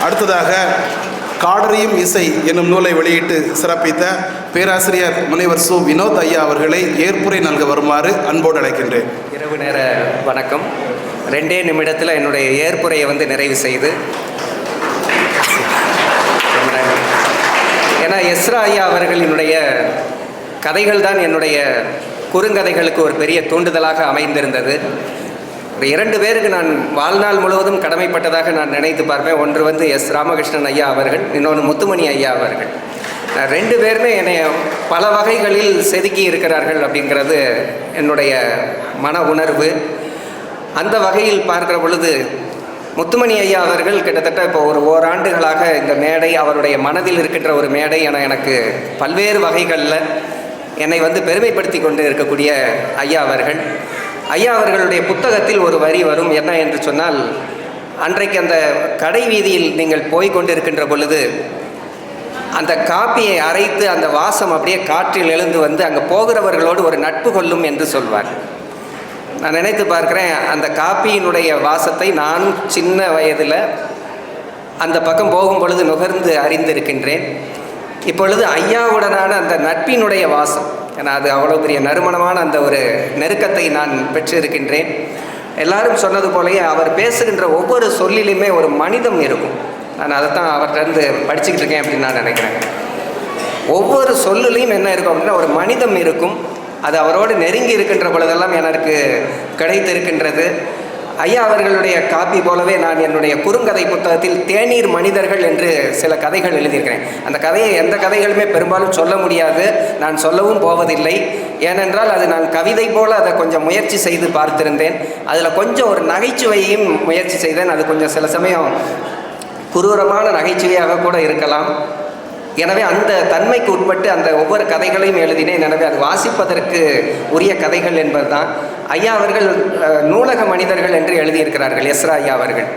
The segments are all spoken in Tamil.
அடுத்ததாக காடறியும் இசை என்னும் நூலை வெளியிட்டு சிறப்பித்த பேராசிரியர் முனைவர் சு வினோத் ஐயா அவர்களை ஏற்புரை நல்க வருமாறு அன்போடு அழைக்கின்றேன். இரவு நேர வணக்கம். 2 நிமிடத்தில் என்னுடைய ஏற்புரையை நிறைவு செய்து, ஏன்னா எஸ்ரா ஐயா அவர்களினுடைய கதைகள் தான் என்னுடைய குறுங்கதைகளுக்கு ஒரு பெரிய தூண்டுதலாக அமைந்திருந்தது. ஒரு 2 பேருக்கு நான் வாழ்நாள் முழுவதும் கடமைப்பட்டதாக நான் நினைத்து பார்ப்பேன். ஒன்று எஸ் ராமகிருஷ்ணன் ஐயா அவர்கள், இன்னொன்று முத்துமணி ஐயா அவர்கள். 2 பேருமே என்னை பல வகைகளில் செதுக்கி இருக்கிறார்கள் அப்படிங்கிறது என்னுடைய மன உணர்வு. அந்த வகையில் பார்க்கிற பொழுது முத்துமணி ஐயா அவர்கள் கிட்டத்தட்ட இப்போ ஒரு ஓராண்டுகளாக இந்த மேடை அவருடைய மனதில் இருக்கின்ற ஒரு மேடை என எனக்கு பல்வேறு வகைகளில் என்னை பெருமைப்படுத்தி கொண்டு இருக்கக்கூடிய ஐயா அவர்கள். ஐயா அவர்களுடைய புத்தகத்தில் ஒரு வரி வரும். என்ன என்று சொன்னால், அன்றைக்கு அந்த கடை வீதியில் நீங்கள் போய்கொண்டிருக்கின்ற பொழுது அந்த காப்பியை அரைத்து அந்த வாசம் அப்படியே காற்றில் எழுந்து அங்கே போகிறவர்களோடு ஒரு நட்பு கொள்ளும் என்று சொல்வார். நான் நினைத்து பார்க்குறேன், அந்த காப்பியினுடைய வாசத்தை நான் சின்ன வயதில் அந்த பக்கம் போகும் பொழுது நுகர்ந்து அறிந்திருக்கின்றேன். இப்பொழுது ஐயாவுடனான அந்த நட்பினுடைய வாசம், ஏன்னா அது அவ்வளோ பெரிய நறுமணமான அந்த ஒரு நெருக்கத்தை நான் பெற்றிருக்கின்றேன். எல்லாரும் சொன்னது போலயே அவர் பேசுகின்ற ஒவ்வொரு சொல்லிலுமே ஒரு மனிதம் இருக்கும். நான் அதை தான் அவர்கிட்ட படிச்சுக்கிட்டு இருக்கேன் அப்படின்னு நான் நினைக்கிறேன். ஒவ்வொரு சொல்லுலையும் என்ன இருக்கும் அப்படின்னா ஒரு மனிதம் இருக்கும். அது அவரோடு நெருங்கி இருக்கின்ற பொழுதெல்லாம் எனக்கு கிடைத்திருக்கின்றது. ஐயா அவர்களுடைய காப்பி போலவே நான் என்னுடைய குறுங்கதை புத்தகத்தில் தேநீர் மனிதர்கள் என்று சில கதைகள் எழுதியிருக்கிறேன். அந்த கதையை எந்த கதைகளுமே பெரும்பாலும் சொல்ல முடியாது, நான் சொல்லவும் போவதில்லை. ஏனென்றால் அது நான் கவிதை போல் அதை கொஞ்சம் முயற்சி செய்து பார்த்திருந்தேன். அதில் கொஞ்சம் ஒரு நகைச்சுவையையும் முயற்சி செய்தேன். அது கொஞ்சம் சில சமயம் குரூரமான நகைச்சுவையாக கூட இருக்கலாம். எனவே அந்த தன்மைக்கு உட்பட்டு அந்த ஒவ்வொரு கதைகளையும் எழுதினேன். எனவே அது வாசிப்பதற்கு உரிய கதைகள் என்பது தான். ஐயா அவர்கள் நூலக மனிதர்கள் என்று எழுதியிருக்கிறார்கள், எஸ்ரா ஐயா அவர்கள்.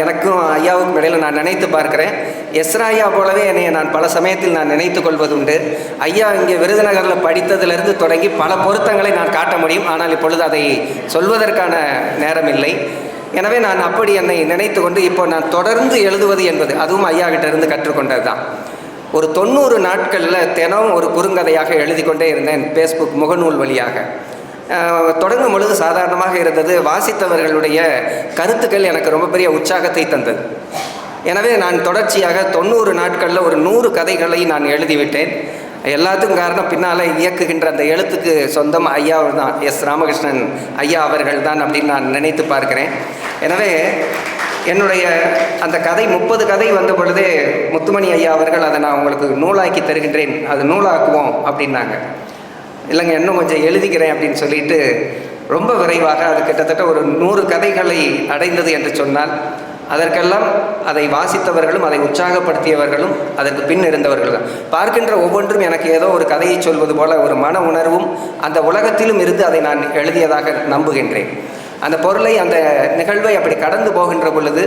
எனக்கும் ஐயாவுக்கும் இடையில் நான் நினைத்து பார்க்குறேன், எஸ்ரா ஐயா போலவே என்னை நான் பல சமயத்தில் நான் நினைத்து கொள்வதுண்டு. ஐயா இங்கே விருதுநகரில் படித்ததிலிருந்து தொடங்கி பல பொருத்தங்களை நான் காட்ட முடியும். ஆனால் இப்பொழுது அதை சொல்வதற்கான நேரம் இல்லை. எனவே நான் அப்படி என்னை நினைத்து கொண்டு இப்போ நான் தொடர்ந்து எழுதுவது என்பது அதுவும் ஐயா கிட்ட இருந்து கற்றுக்கொண்டது தான். ஒரு 90 நாட்களில் தினம் ஒரு குறுங்கதையாக எழுதி கொண்டே இருந்தேன் ஃபேஸ்புக் முகநூல் வழியாக. தொடங்கும் பொழுது சாதாரணமாக இருந்தது. வாசித்தவர்களுடைய கருத்துக்கள் எனக்கு ரொம்ப பெரிய உற்சாகத்தை தந்தது. எனவே நான் தொடர்ச்சியாக 90 நாட்களில் ஒரு 100 கதைகளை நான் எழுதிவிட்டேன். எல்லாத்துக்கும் காரணம் பின்னால் இயக்குகின்ற அந்த எழுத்துக்கு சொந்தம் ஐயா தான், எஸ் ராமகிருஷ்ணன் ஐயா அவர்கள் தான் அப்படின்னு நான் நினைத்து பார்க்கிறேன். எனவே என்னுடைய அந்த கதை 30 கதை வந்த பொழுதே முத்துமணி ஐயா அவர்கள் அதை நான் உங்களுக்கு நூலாக்கி தருகின்றேன், அது நூலாக்குவோம் அப்படின்னாங்க. இல்லைங்க, இன்னும் கொஞ்சம் எழுதிக்கிறேன் அப்படின்னு சொல்லிட்டு ரொம்ப விரைவாக அது கிட்டத்தட்ட ஒரு 100 கதைகளை அடைந்தது என்று சொன்னால், அதற்கெல்லாம் அதை வாசித்தவர்களும் அதை உற்சாகப்படுத்தியவர்களும் அதற்கு பின் இருந்தவர்கள் தான். பார்க்கின்ற ஒவ்வொன்றும் எனக்கு ஏதோ ஒரு கதையை சொல்வது போல ஒரு மன உணர்வும் அந்த உலகத்திலும் இருந்து அதை நான் எழுதியதாக நம்புகின்றேன். அந்த பொருளை, அந்த நிகழ்வை அப்படி கடந்து போகின்ற பொழுது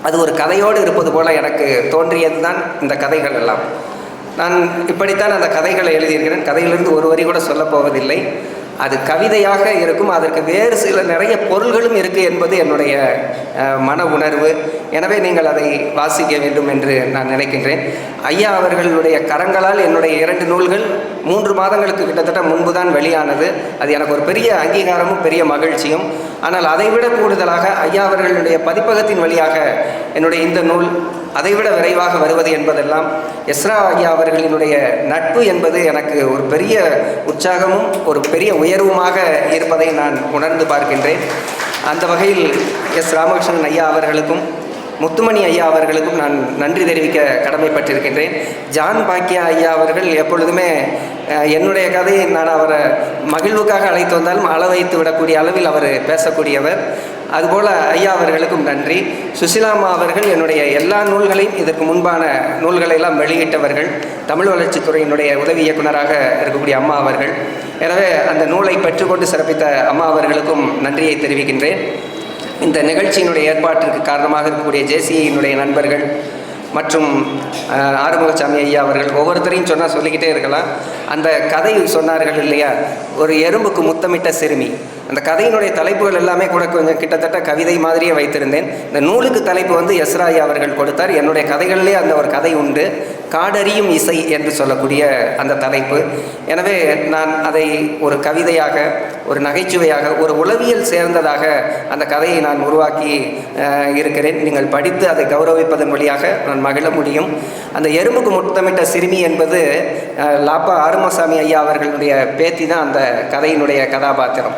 அது ஒரு கதையோடு இருப்பது போல எனக்கு தோன்றியது தான் இந்த கதைகள் எல்லாம். நான் இப்படித்தான் அந்த கதைகளை எழுதியிருக்கிறேன். கதையிலிருந்து ஒரு வரி கூட சொல்லப்போவதில்லை. அது கவிதையாக இருக்கும். அதற்கு வேறு சில நிறைய பொருள்களும் இருக்குது என்பது என்னுடைய மன உணர்வு. எனவே நீங்கள் அதை வாசிக்க வேண்டும் என்று நான் நினைக்கின்றேன். ஐயா அவர்களுடைய கரங்களால் என்னுடைய 2 நூல்கள் 3 மாதங்களுக்கு கிட்டத்தட்ட முன்பு தான் வெளியானது. அது எனக்கு ஒரு பெரிய அங்கீகாரமும் பெரிய மகிழ்ச்சியும். ஆனால் அதைவிட கூடுதலாக ஐயா அவர்களுடைய பதிப்பகத்தின் வழியாக என்னுடைய இந்த நூல் அதைவிட விரைவாக வருவது என்பதெல்லாம் எஸ்ரா ஐயா அவர்களினுடைய நட்பு என்பது எனக்கு ஒரு பெரிய உற்சாகமும் ஒரு பெரிய உயர்வுமாக இருப்பதை நான் உணர்ந்து பார்க்கின்றேன். அந்த வகையில் எஸ் ராமகிருஷ்ணன் ஐயா அவர்களுக்கும் முத்துமணி ஐயா அவர்களுக்கும் நான் நன்றி தெரிவிக்க கடமைப்பட்டிருக்கின்றேன். ஜான் பாக்கியா ஐயா அவர்கள் எப்பொழுதுமே என்னுடைய கதையை நான் அவரை மகிழ்வுக்காக அழைத்து வந்தாலும் அள வைத்து விடக்கூடிய அளவில் அவர் பேசக்கூடியவர். அதுபோல் ஐயா அவர்களுக்கும் நன்றி. சுசிலாமா அவர்கள் என்னுடைய எல்லா நூல்களையும் இதற்கு முன்பான நூல்களையெல்லாம் வெளியிட்டவர்கள். தமிழ் வளர்ச்சித்துறையினுடைய உதவி இயக்குநராக இருக்கக்கூடிய அம்மா அவர்கள். எனவே அந்த நூலை பெற்றுக்கொண்டு சிறப்பித்த அம்மா அவர்களுக்கும் நன்றியை தெரிவிக்கின்றேன். இந்த நிகழ்ச்சியினுடைய ஏற்பாட்டிற்கு காரணமாக இருக்கக்கூடிய ஜேசியினுடைய நண்பர்கள் மற்றும் ஆறுமுகசாமி ஐயா அவர்கள், ஒவ்வொருத்தரையும் சொன்னால் சொல்லிக்கிட்டே இருக்கலாம். அந்த கதை சொன்னார்கள் இல்லையா, ஒரு எறும்புக்கு முத்தமிட்ட சிறுமி, அந்த கதையினுடைய தலைப்புகள் எல்லாமே கூட கொஞ்சம் கிட்டத்தட்ட கவிதை மாதிரியே வைத்திருந்தேன். இந்த நூலுக்கு தலைப்பு வந்து எஸ்ரா ஐயா அவர்கள் கொடுத்தார். என்னுடைய கதைகளிலே அந்த ஒரு கதை உண்டு, காடறியும் இசை என்று சொல்லக்கூடிய அந்த தலைப்பு. எனவே நான் அதை ஒரு கவிதையாக, ஒரு நகைச்சுவையாக, ஒரு உளவியல் சேர்ந்ததாக அந்த கதையை நான் உருவாக்கி இருக்கிறேன். நீங்கள் படித்து அதை கௌரவிப்பதன் வழியாக நான் மகிழ முடியும். அந்த எறும்புக்கு முத்தமிட்ட சிறுமி என்பது லாப்பா ஆறுமாசாமி ஐயா அவர்களுடைய பேத்தி தான் அந்த கதையினுடைய கதாபாத்திரம்.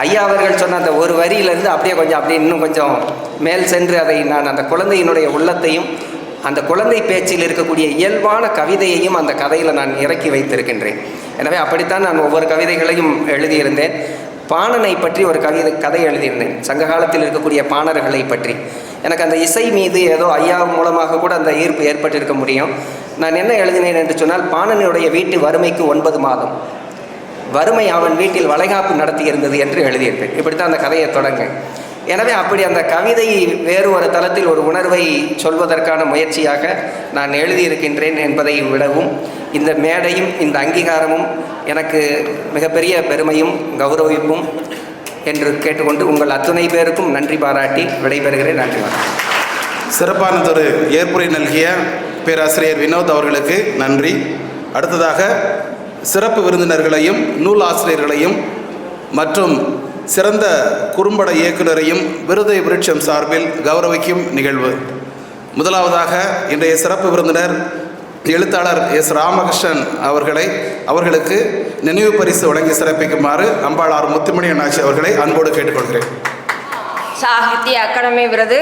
ஐயா அவர்கள் சொன்ன அந்த ஒரு வரியிலேருந்து அப்படியே இன்னும் கொஞ்சம் மேல் சென்று அதை நான் அந்த குழந்தையினுடைய உள்ளத்தையும் அந்த குழந்தை பேச்சில் இருக்கக்கூடிய இயல்பான கவிதையையும் அந்த கதையில் நான் இறக்கி வைத்திருக்கின்றேன். எனவே அப்படித்தான் நான் ஒவ்வொரு கவிதைகளையும் எழுதியிருந்தேன். பாணனை பற்றி ஒரு கதை எழுதியிருந்தேன், சங்க காலத்தில் இருக்கக்கூடிய பாணர்களை பற்றி. எனக்கு அந்த இசை மீது ஏதோ ஐயா மூலமாக கூட அந்த ஈர்ப்பு ஏற்பட்டிருக்க முடியும். நான் என்ன எழுதினேன் என்று சொன்னால், பாணனுடைய வீட்டு வறுமைக்கு 9 மாதம் வறுமை அவன் வீட்டில் வளைகாப்பு நடத்தியிருந்தது என்று எழுதியிருப்பேன். இப்படித்தான் அந்த கதையை தொடங்க. எனவே அப்படி அந்த கவிதை வேறு ஒரு தளத்தில் ஒரு உணர்வை சொல்வதற்கான முயற்சியாக நான் எழுதியிருக்கின்றேன் என்பதை விடவும், இந்த மேடையும் இந்த அங்கீகாரமும் எனக்கு மிகப்பெரிய பெருமையும் கௌரவிப்பும் என்று கேட்டுக்கொண்டு உங்கள் அத்துணை பேருக்கும் நன்றி பாராட்டி விடைபெறுகிறேன். நன்றி. சிறப்பானதொரு ஏற்புரை நல்கிய பேராசிரியர் வினோத் அவர்களுக்கு நன்றி. அடுத்ததாக சிறப்பு விருந்தினர்களையும் நூல் ஆசிரியர்களையும் மற்றும் சிறந்த குறும்பட இயக்குநரையும் விருதை விருட்சம் சார்பில் கௌரவிக்கும் நிகழ்வு. முதலாவதாக இன்றைய சிறப்பு விருந்தினர் எழுத்தாளர் எஸ் ராமகிருஷ்ணன் அவர்களுக்கு நினைவு பரிசு வழங்கி சிறப்பிக்குமாறு அம்பாளார் முத்துமணி அண்ணாச்சி அவர்களை அன்போடு கேட்டுக்கொள்கிறேன். சாகித்ய அகாடமி விருது,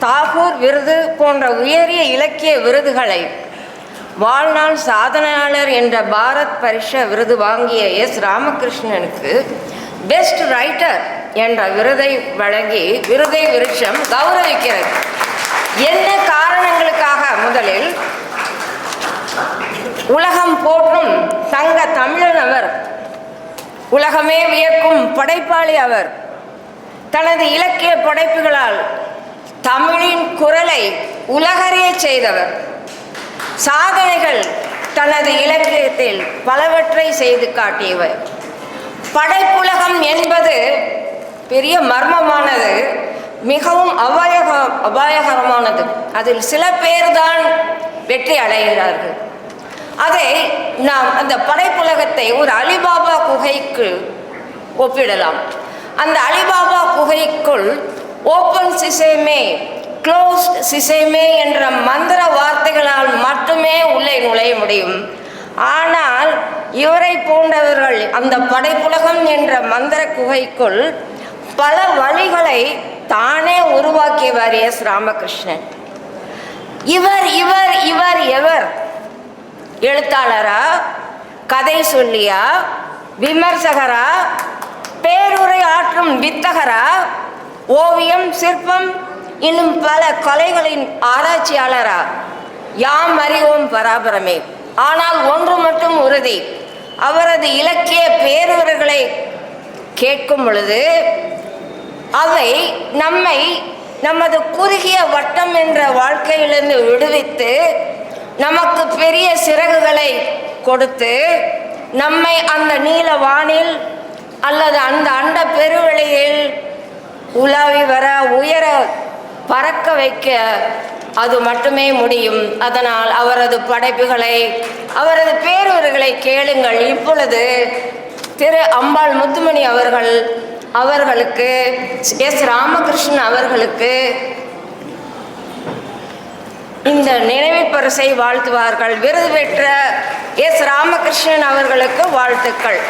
தாகூர் விருது போன்ற உயரிய இலக்கிய விருதுகளை, வாழ்நாள் சாதனையாளர் என்ற பாரத் பரிஷா விருது வாங்கிய எஸ் ராமகிருஷ்ணனுக்கு பெஸ்ட் ரைட்டர் என்ற விருதை வழங்கி விருதை விருட்சம் கௌரவிக்கிறது. என்ன காரணங்களுக்காக? முதலில், உலகம் போற்றும் தங்க தமிழன் அவர், உலகமே வியக்கும் படைப்பாளி அவர், தனது இலக்கிய படைப்புகளால் தமிழின் குரலை உலகறிய செய்தவர், சாதனைகள் தனது இலக்கியத்தில் பலவற்றை செய்து காட்டியவர். படைப்புலகம் என்பது பெரிய மர்மமானது, மிகவும் அபாயகரமானது. அதில் சில பேர்தான் வெற்றி அடைகிறார்கள். அதை நாம் அந்த படைப்புலகத்தை ஒரு அலிபாபா குகைக்கு ஒப்பிடலாம். அந்த அலிபாபா குகைக்குள் ஓப்பன் சிசேமே, க்ளோஸ்ட் சிசேமே என்ற மந்திர வார்த்தைகளால் மட்டுமே உள்ளே நுழைய முடியும். ஆனால் இவரை போன்றவர்கள் அந்த படைப்புலகம் என்ற மந்திர குகைக்குள் பல வழிகளை தானே உருவாக்கியவர் எஸ் ராமகிருஷ்ணன். இவர் இவர் இவர் எவர்? எழுத்தாளரா, கதை சொல்லியா, விமர்சகரா, பேருரை ஆற்றும் வித்தகரா, ஓவியம், சிற்பம், இன்னும் பல கலைகளின் ஆராய்ச்சியாளரா? யாம் அறிவோம் பராபரமே. ஆனால் ஒன்று மட்டும் உறுதி, அவரது இலக்கிய பேருரைகளை கேட்கும் பொழுது அவை நம்மை நமது குறுகிய வட்டம் என்ற வாழ்க்கையிலிருந்து விடுவித்து நமக்கு பெரிய சிறகுகளை கொடுத்து நம்மை அந்த நீல வானில் அல்லது அந்த அண்ட பெருவெளியில் உலாவி வர உயர பறக்க வைக்க அது மட்டுமே முடியும். அதனால் அவரது படைப்புகளை, அவரது பேருரைகளை கேளுங்கள். இப்பொழுது திரு அம்பாள் முத்துமணி அவர்களுக்கு எஸ் ராமகிருஷ்ணன் அவர்களுக்கு இந்த நினைவு பரிசை வாழ்த்துவார்கள். விருது பெற்ற எஸ் ராமகிருஷ்ணன் அவர்களுக்கு வாழ்த்துக்கள்.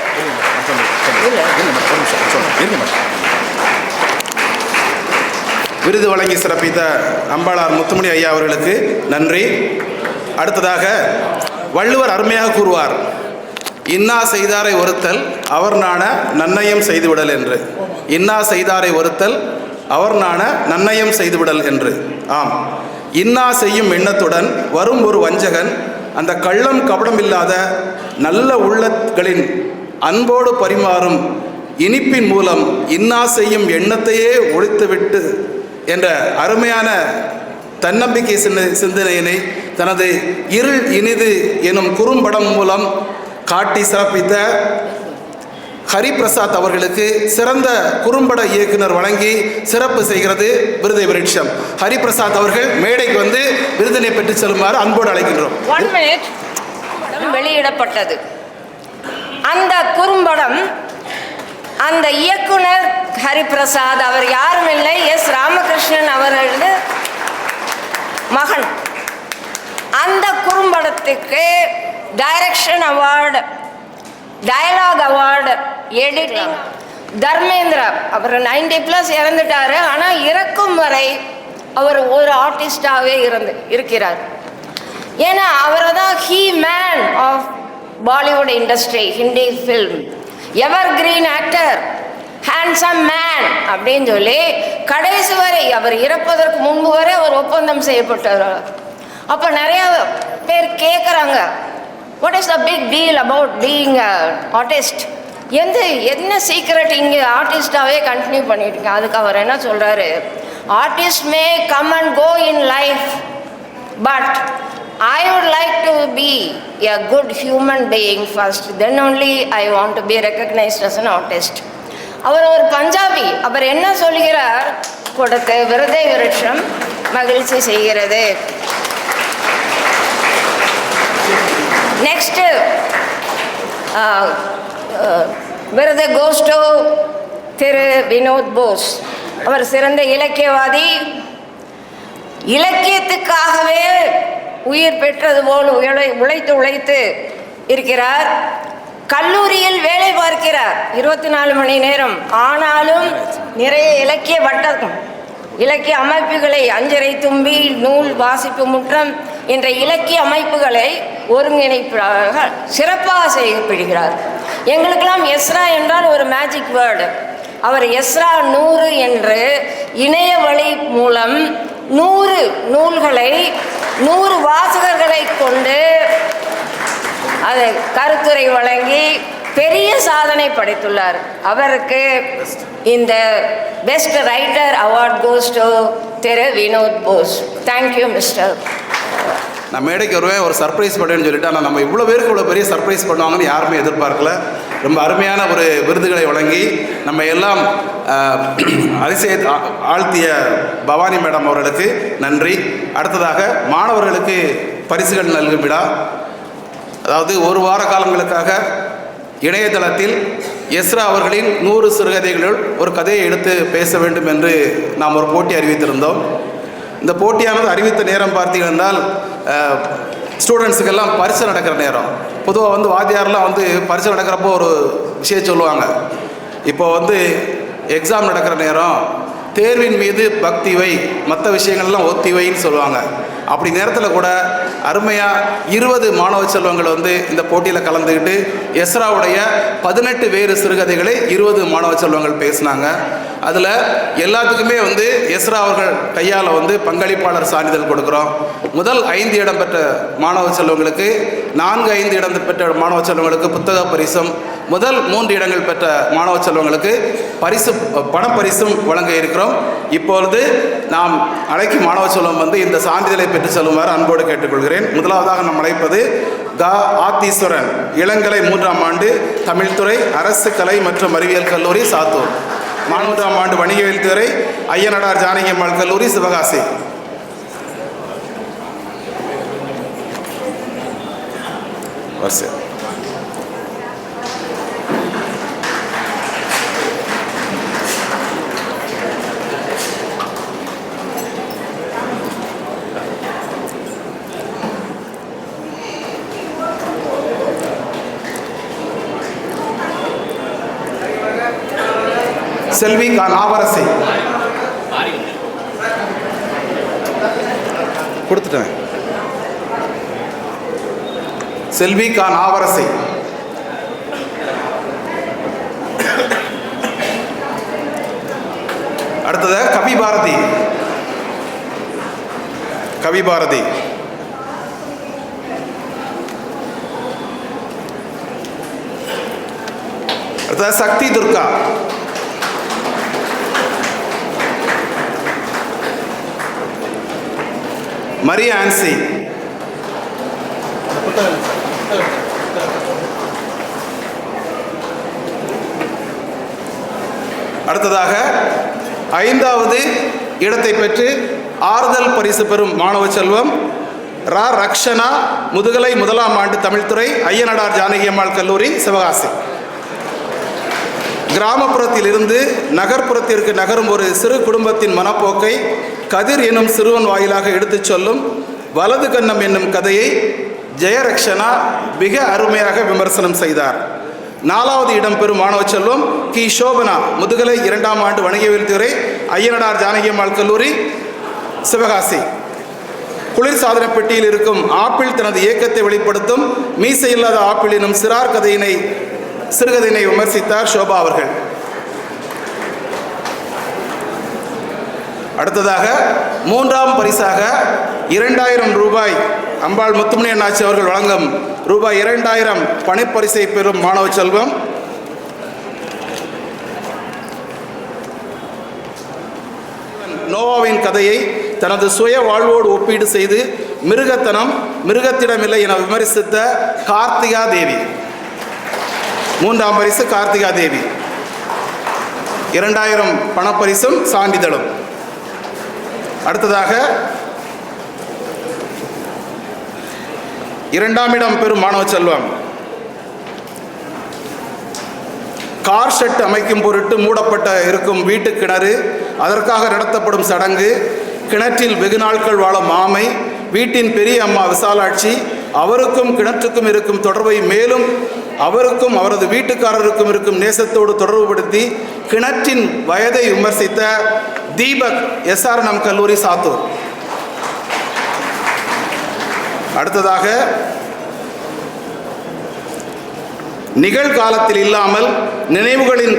விருது வழங்கி சிறப்பித்த அம்பாளார் முத்துமணி ஐயா அவர்களுக்கு நன்றி. அடுத்ததாக வள்ளுவர் அருமையாக கூறுவார், இன்னா செய்தாரை ஒருத்தல் அவர் நாண நன்னயம் செய்துவிடல் என்று. இன்னா செய்தாரை ஒருத்தல் அவர் நாண நன்னயம் செய்துவிடல் என்று. ஆம், இன்னா செய்யும் எண்ணத்துடன் வரும் ஒரு வஞ்சகன் அந்த கள்ளம் கபடமில்லாத நல்ல உள்ளங்களின் அன்போடு பரிமாறும் இனிப்பின் மூலம் இன்னா செய்யும் எண்ணத்தையே ஒழித்துவிட்டு என்ற அருமையான தன்னம்பிக்கை சிந்தனையினை தனது இருள் இனிது எனும் குறும்படம் மூலம் காட்டி சிறப்பித்த ஹரிபிரசாத் அவர்களுக்கு சிறந்த குறும்பட இயக்குனர் வழங்கி சிறப்பு செய்கிறது விருதை விருட்சம். ஹரிபிரசாத் அவர்கள் மேடைக்கு வந்து விருதினை பெற்று செல்லுமாறு அன்போடு அழைக்கின்றோம். 1 minute. வெளியிடப்பட்டது. அந்த குறும்படம் அந்த இயக்குனர் ஹரிபிரசாத் அவர் யாரும் இல்லை, எஸ் ராமகிருஷ்ணன் அவர்களது மகன். அந்த குறும்படத்துக்கு direction award, dialogue award, editing Dharmendra அவர் 90+ இறந்துட்டாரு. ஆனால் இறக்கும் வரை அவர் ஒரு ஆர்டிஸ்டாகவே இருக்கிறார். ஏன்னா அவரை தான் he man of Bollywood industry, Hindi film, evergreen actor, handsome man அப்படின்னு சொல்லி கடைசி வரை அவர் இறப்பதற்கு முன்பு வரை அவர் ஒப்பந்தம் செய்யப்பட்டார். அப்போ நிறைய பேர் கேட்குறாங்க, what is the big deal about being artist? என்ன சீக்ரெட் இங்கே ஆர்டிஸ்டாகவே கண்டினியூ பண்ணிட்டுருங்க? அதுக்கு அவர் என்ன சொல்கிறாரு, artist may come and go in life, but I would like to be a good human being first, then only I want to be recognized as an artist. அவர் ஒரு பஞ்சாபி. அவர் என்ன சொல்கிறார், கொடுத்த விருதை விருட்சம் மகிழ்ச்சி செய்கிறது. நெக்ஸ்ட் விருது கோஸ் டு திரு வினோத் போஸ். அவர் சிறந்த இலக்கியவாதி, இலக்கியத்துக்காகவே உயிர் பெற்றது போல் உழைத்து இருக்கிறார். கல்லூரியில் வேலை பார்க்கிறார் 24 மணி நேரம். ஆனாலும் நிறைய இலக்கிய அமைப்புகளை, அஞ்சரை தும்பி, நூல் வாசிப்பு முற்றம் என்ற இலக்கிய அமைப்புகளை ஒருங்கிணைப்பாக சிறப்பாக செய்யப்படுகிறார். எங்களுக்கெல்லாம் எஸ்ரா என்றால் ஒரு மேஜிக் வேர்டு. அவர் எஸ்ரா 100 என்று இணைய வழி மூலம் 100 நூல்களை 100 வாசகர்களை கொண்டு அதை கருத்துரை வழங்கி பெரிய சாதனை படைத்துள்ளார். அவருக்கு இந்த best writer award goes to Thiru Vinod Bose. Thank you mister. நான் மேடைக்கு வருவேன், ஒரு சர்ப்ரைஸ் பண்ணுவேன்னு சொல்லிட்டு, ஆனால் நம்ம இவ்வளோ பேருக்கு இவ்வளோ பெரிய சர்ப்ரைஸ் பண்ணுவாங்கன்னு யாருமே எதிர்பார்க்கல. ரொம்ப அருமையான ஒரு விருதுகளை வழங்கி நம்ம எல்லாம் அதிசய ஆழ்த்திய பவானி மேடம் அவர்களுக்கு நன்றி. அடுத்ததாக மாணவர்களுக்கு பரிசுகள் நல்கும் விழா. அதாவது ஒரு வார காலங்களுக்காக இணையதளத்தில் எஸ்ரா அவர்களின் 100 சிறுகதைகளுள் ஒரு கதையை எடுத்து பேச வேண்டும் என்று நாம் ஒரு போட்டி அறிவித்திருந்தோம். இந்த போட்டியானது அறிவித்த நேரம் பார்த்தீங்கன்னா ஸ்டூடெண்ட்ஸுக்கெல்லாம் பரிசு நடக்கிற நேரம். பொதுவாக வாத்தியாரெலாம் பரிசு நடக்கிறப்போ ஒரு விஷயம் சொல்லுவாங்க, இப்போ எக்ஸாம் நடக்கிற நேரம், தேர்வின் மீது பக்தி வை, மற்ற விஷயங்கள்லாம் ஒத்தி வைன்னு சொல்லுவாங்க. அப்படி நேரத்தில் கூட அருமையாக 20 மாணவ செல்வங்கள் இந்த போட்டியில் கலந்துக்கிட்டு எஸ்ராவுடைய 18 வேறு சிறுகதைகளை 20 மாணவ செல்வங்கள் பேசினாங்க. அதில் எல்லாத்துக்குமே எஸ்ரா அவர்கள் கையால் பங்களிப்பாளர் சான்றிதழ் கொடுக்குறோம். முதல் 5 இடம் பெற்ற மாணவ செல்வங்களுக்கு, 4-5 இடம் பெற்ற மாணவ செல்வங்களுக்கு புத்தக பரிசும், முதல் 3 இடங்கள் பெற்ற மாணவ செல்வங்களுக்கு பணப்பரிசும் வழங்க இருக்கிறோம். இப்பொழுது நாம் அழைக்கும் மாணவ செல்வம் இந்த சான்றிதழை பெற்று செல்லுமாறு அன்போடு கேட்டுக்கொள்கிறேன். முதலாவதாக நாம் அழைப்பது கா ஆத்தீஸ்வரன், இளங்கலை 3ஆம் ஆண்டு, தமிழ்துறை, அரசு கலை மற்றும் அறிவியல் கல்லூரி, சாத்தூர். 4ஆம் ஆண்டு வணிகவியல் துறை, ஐயனடார் ஜானகியம்மாள் கல்லூரி, சிவகாசி. வரிசை. செல்வி கா நாவரசை கொடுத்துட்டேன். செல்வி கா நாவரசை. அடுத்தது கவி பாரதி. கவி பாரதி. அடுத்தது சக்தி துர்கா. மரியா ஆன்சி. அடுத்ததாக 5வது இடத்தை பெற்று ஆறுதல் பரிசு பெறும் மாணவ செல்வம் ரக்ஷனா, முதுகலை 1ஆம் ஆண்டு தமிழ்துறை, ஐயனடார் ஜானகி அம்மாள் கல்லூரி, சிவகாசி. கிராமப்புறத்தில் இருந்து நகர்ப்புறத்திற்கு நகரும் ஒரு சிறு குடும்பத்தின் மனப்போக்கை கதிர் எனும் சிறுவன் வாயிலாக எடுத்துச் சொல்லும் வலது கன்னம் என்னும் கதையை ஜெயரக்ஷனா மிக அருமையாக விமர்சனம் செய்தார். 4வது இடம் பெறும் மாணவ செல்வம் கி சோபனா, முதுகலை 2ஆம் ஆண்டு வணிகவியல் துறை, ஐயனடார் ஜானகி அம்மாள் கல்லூரி, சிவகாசி. குளிர் சாதன பெட்டியில் இருக்கும் ஆப்பிள் தனது இயக்கத்தை வெளிப்படுத்தும் மீசையில்லாத ஆப்பிள் எனும் சிறுகதையினை விமர்சித்தார் சோபா அவர்கள். அடுத்ததாக 3ஆம் பரிசாக 2000 ரூபாய் அம்பாள் முத்துமணி அண்ணாச்சி அவர்கள் வழங்கும் ரூபாய் 2000 பணிப்பரிசை பெறும் மாணவ செல்வம் நோவாவின் கதையை தனது சுய வாழ்வோடு ஒப்பீடு செய்து மிருகத்திடமில்லை என விமர்சித்த கார்த்திகா தேவி. 3ஆம் பரிசு கார்த்திகா தேவி. 2000 பணப்பரிசும் சான்றிதழும். அடுத்ததாக 2ஆம் இடம் பெறும் மாணவ செல்வம் கார் ஷெட் அமைக்கும் பொருட்டு மூடப்பட்ட இருக்கும் வீட்டு கிணறு, அதற்காக நடத்தப்படும் சடங்கு, கிணற்றில் வெகு நாட்கள் வாழும் ஆமை, வீட்டின் பெரிய அம்மா விசாலாட்சி, அவருக்கும் கிணற்றுக்கும் இருக்கும் தொடர்பை மேலும் அவருக்கும் அவரது வீட்டுக்காரருக்கும் இருக்கும் நேசத்தோடு தொடர்புபடுத்தி கிணற்றின் வயதை விமர்சித்த தீபக், SRNM கல்லூரி, சாத்தூர். அடுத்ததாக நிகழ்காலத்தில் இல்லாமல் நினைவுகளின்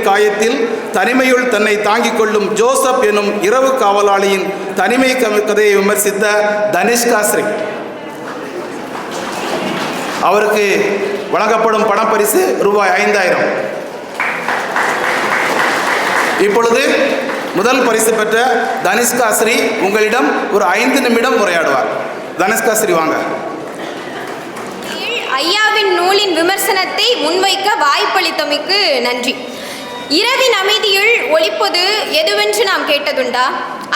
காயத்தில் தனிமையுள் தன்னை தாங்கிக் கொள்ளும் ஜோசப் எனும் இரவு காவலாளியின் தனிமை கதையை விமர்சித்த தனிஷ்கா ஸ்ரீ. அவருக்கு வழங்கப்படும் பணப்பரிசு ரூபாய் 5000. இப்பொழுது முதல் பரிசு பெற்ற தனிஷ்கா ஸ்ரீ உங்களிடம் ஒரு 5 நிமிடம் உரையாடுவார். தனிஷ்கா ஸ்ரீ வாங்க. ஐயாவின் நூலின் விமர்சனத்தை முன்வைக்க வாய்ப்பளித்தமைக்கு நன்றி. இரவின் அமைதியில் ஒலிப்பது எதுவென்று நாம் கேட்டதுண்டா?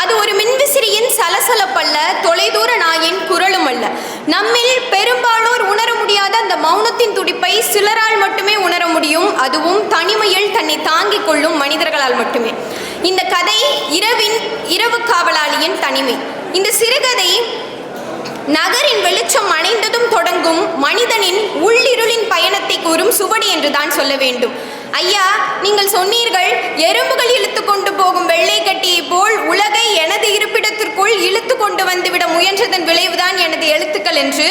அது ஒரு மின்விசிறியின் சலசலப்பல்ல, தொலைதூர நாயின் குரலும் அல்ல. நம்மில் பெரும்பாலோர் உணர முடியாத அந்த மௌனத்தின் துடிப்பை சிலரால் மட்டுமே உணர முடியும். அதுவும் தனிமையில் தன்னை தாங்கிக் கொள்ளும் மனிதர்களால் மட்டுமே. இந்த கதை இரவு காவலாளியின் தனிமை. இந்த சிறுகதை நகரின் வெளிச்சம் அணைந்ததும் தொடங்கும் மனிதனின் உள்ளிருளின் பயணத்தை கூறும் சுவடி என்றுதான் சொல்ல வேண்டும். ஐயா, நீங்கள் சொன்னீர்கள், எறும்புகள் இழுத்து கொண்டு போகும் வெள்ளை கட்டியை போல் உலகை எனது இருப்பிடத்திற்குள் இழுத்து கொண்டு வந்துவிட முயன்றதன் விளைவுதான் எனது எழுத்துக்கள் என்று.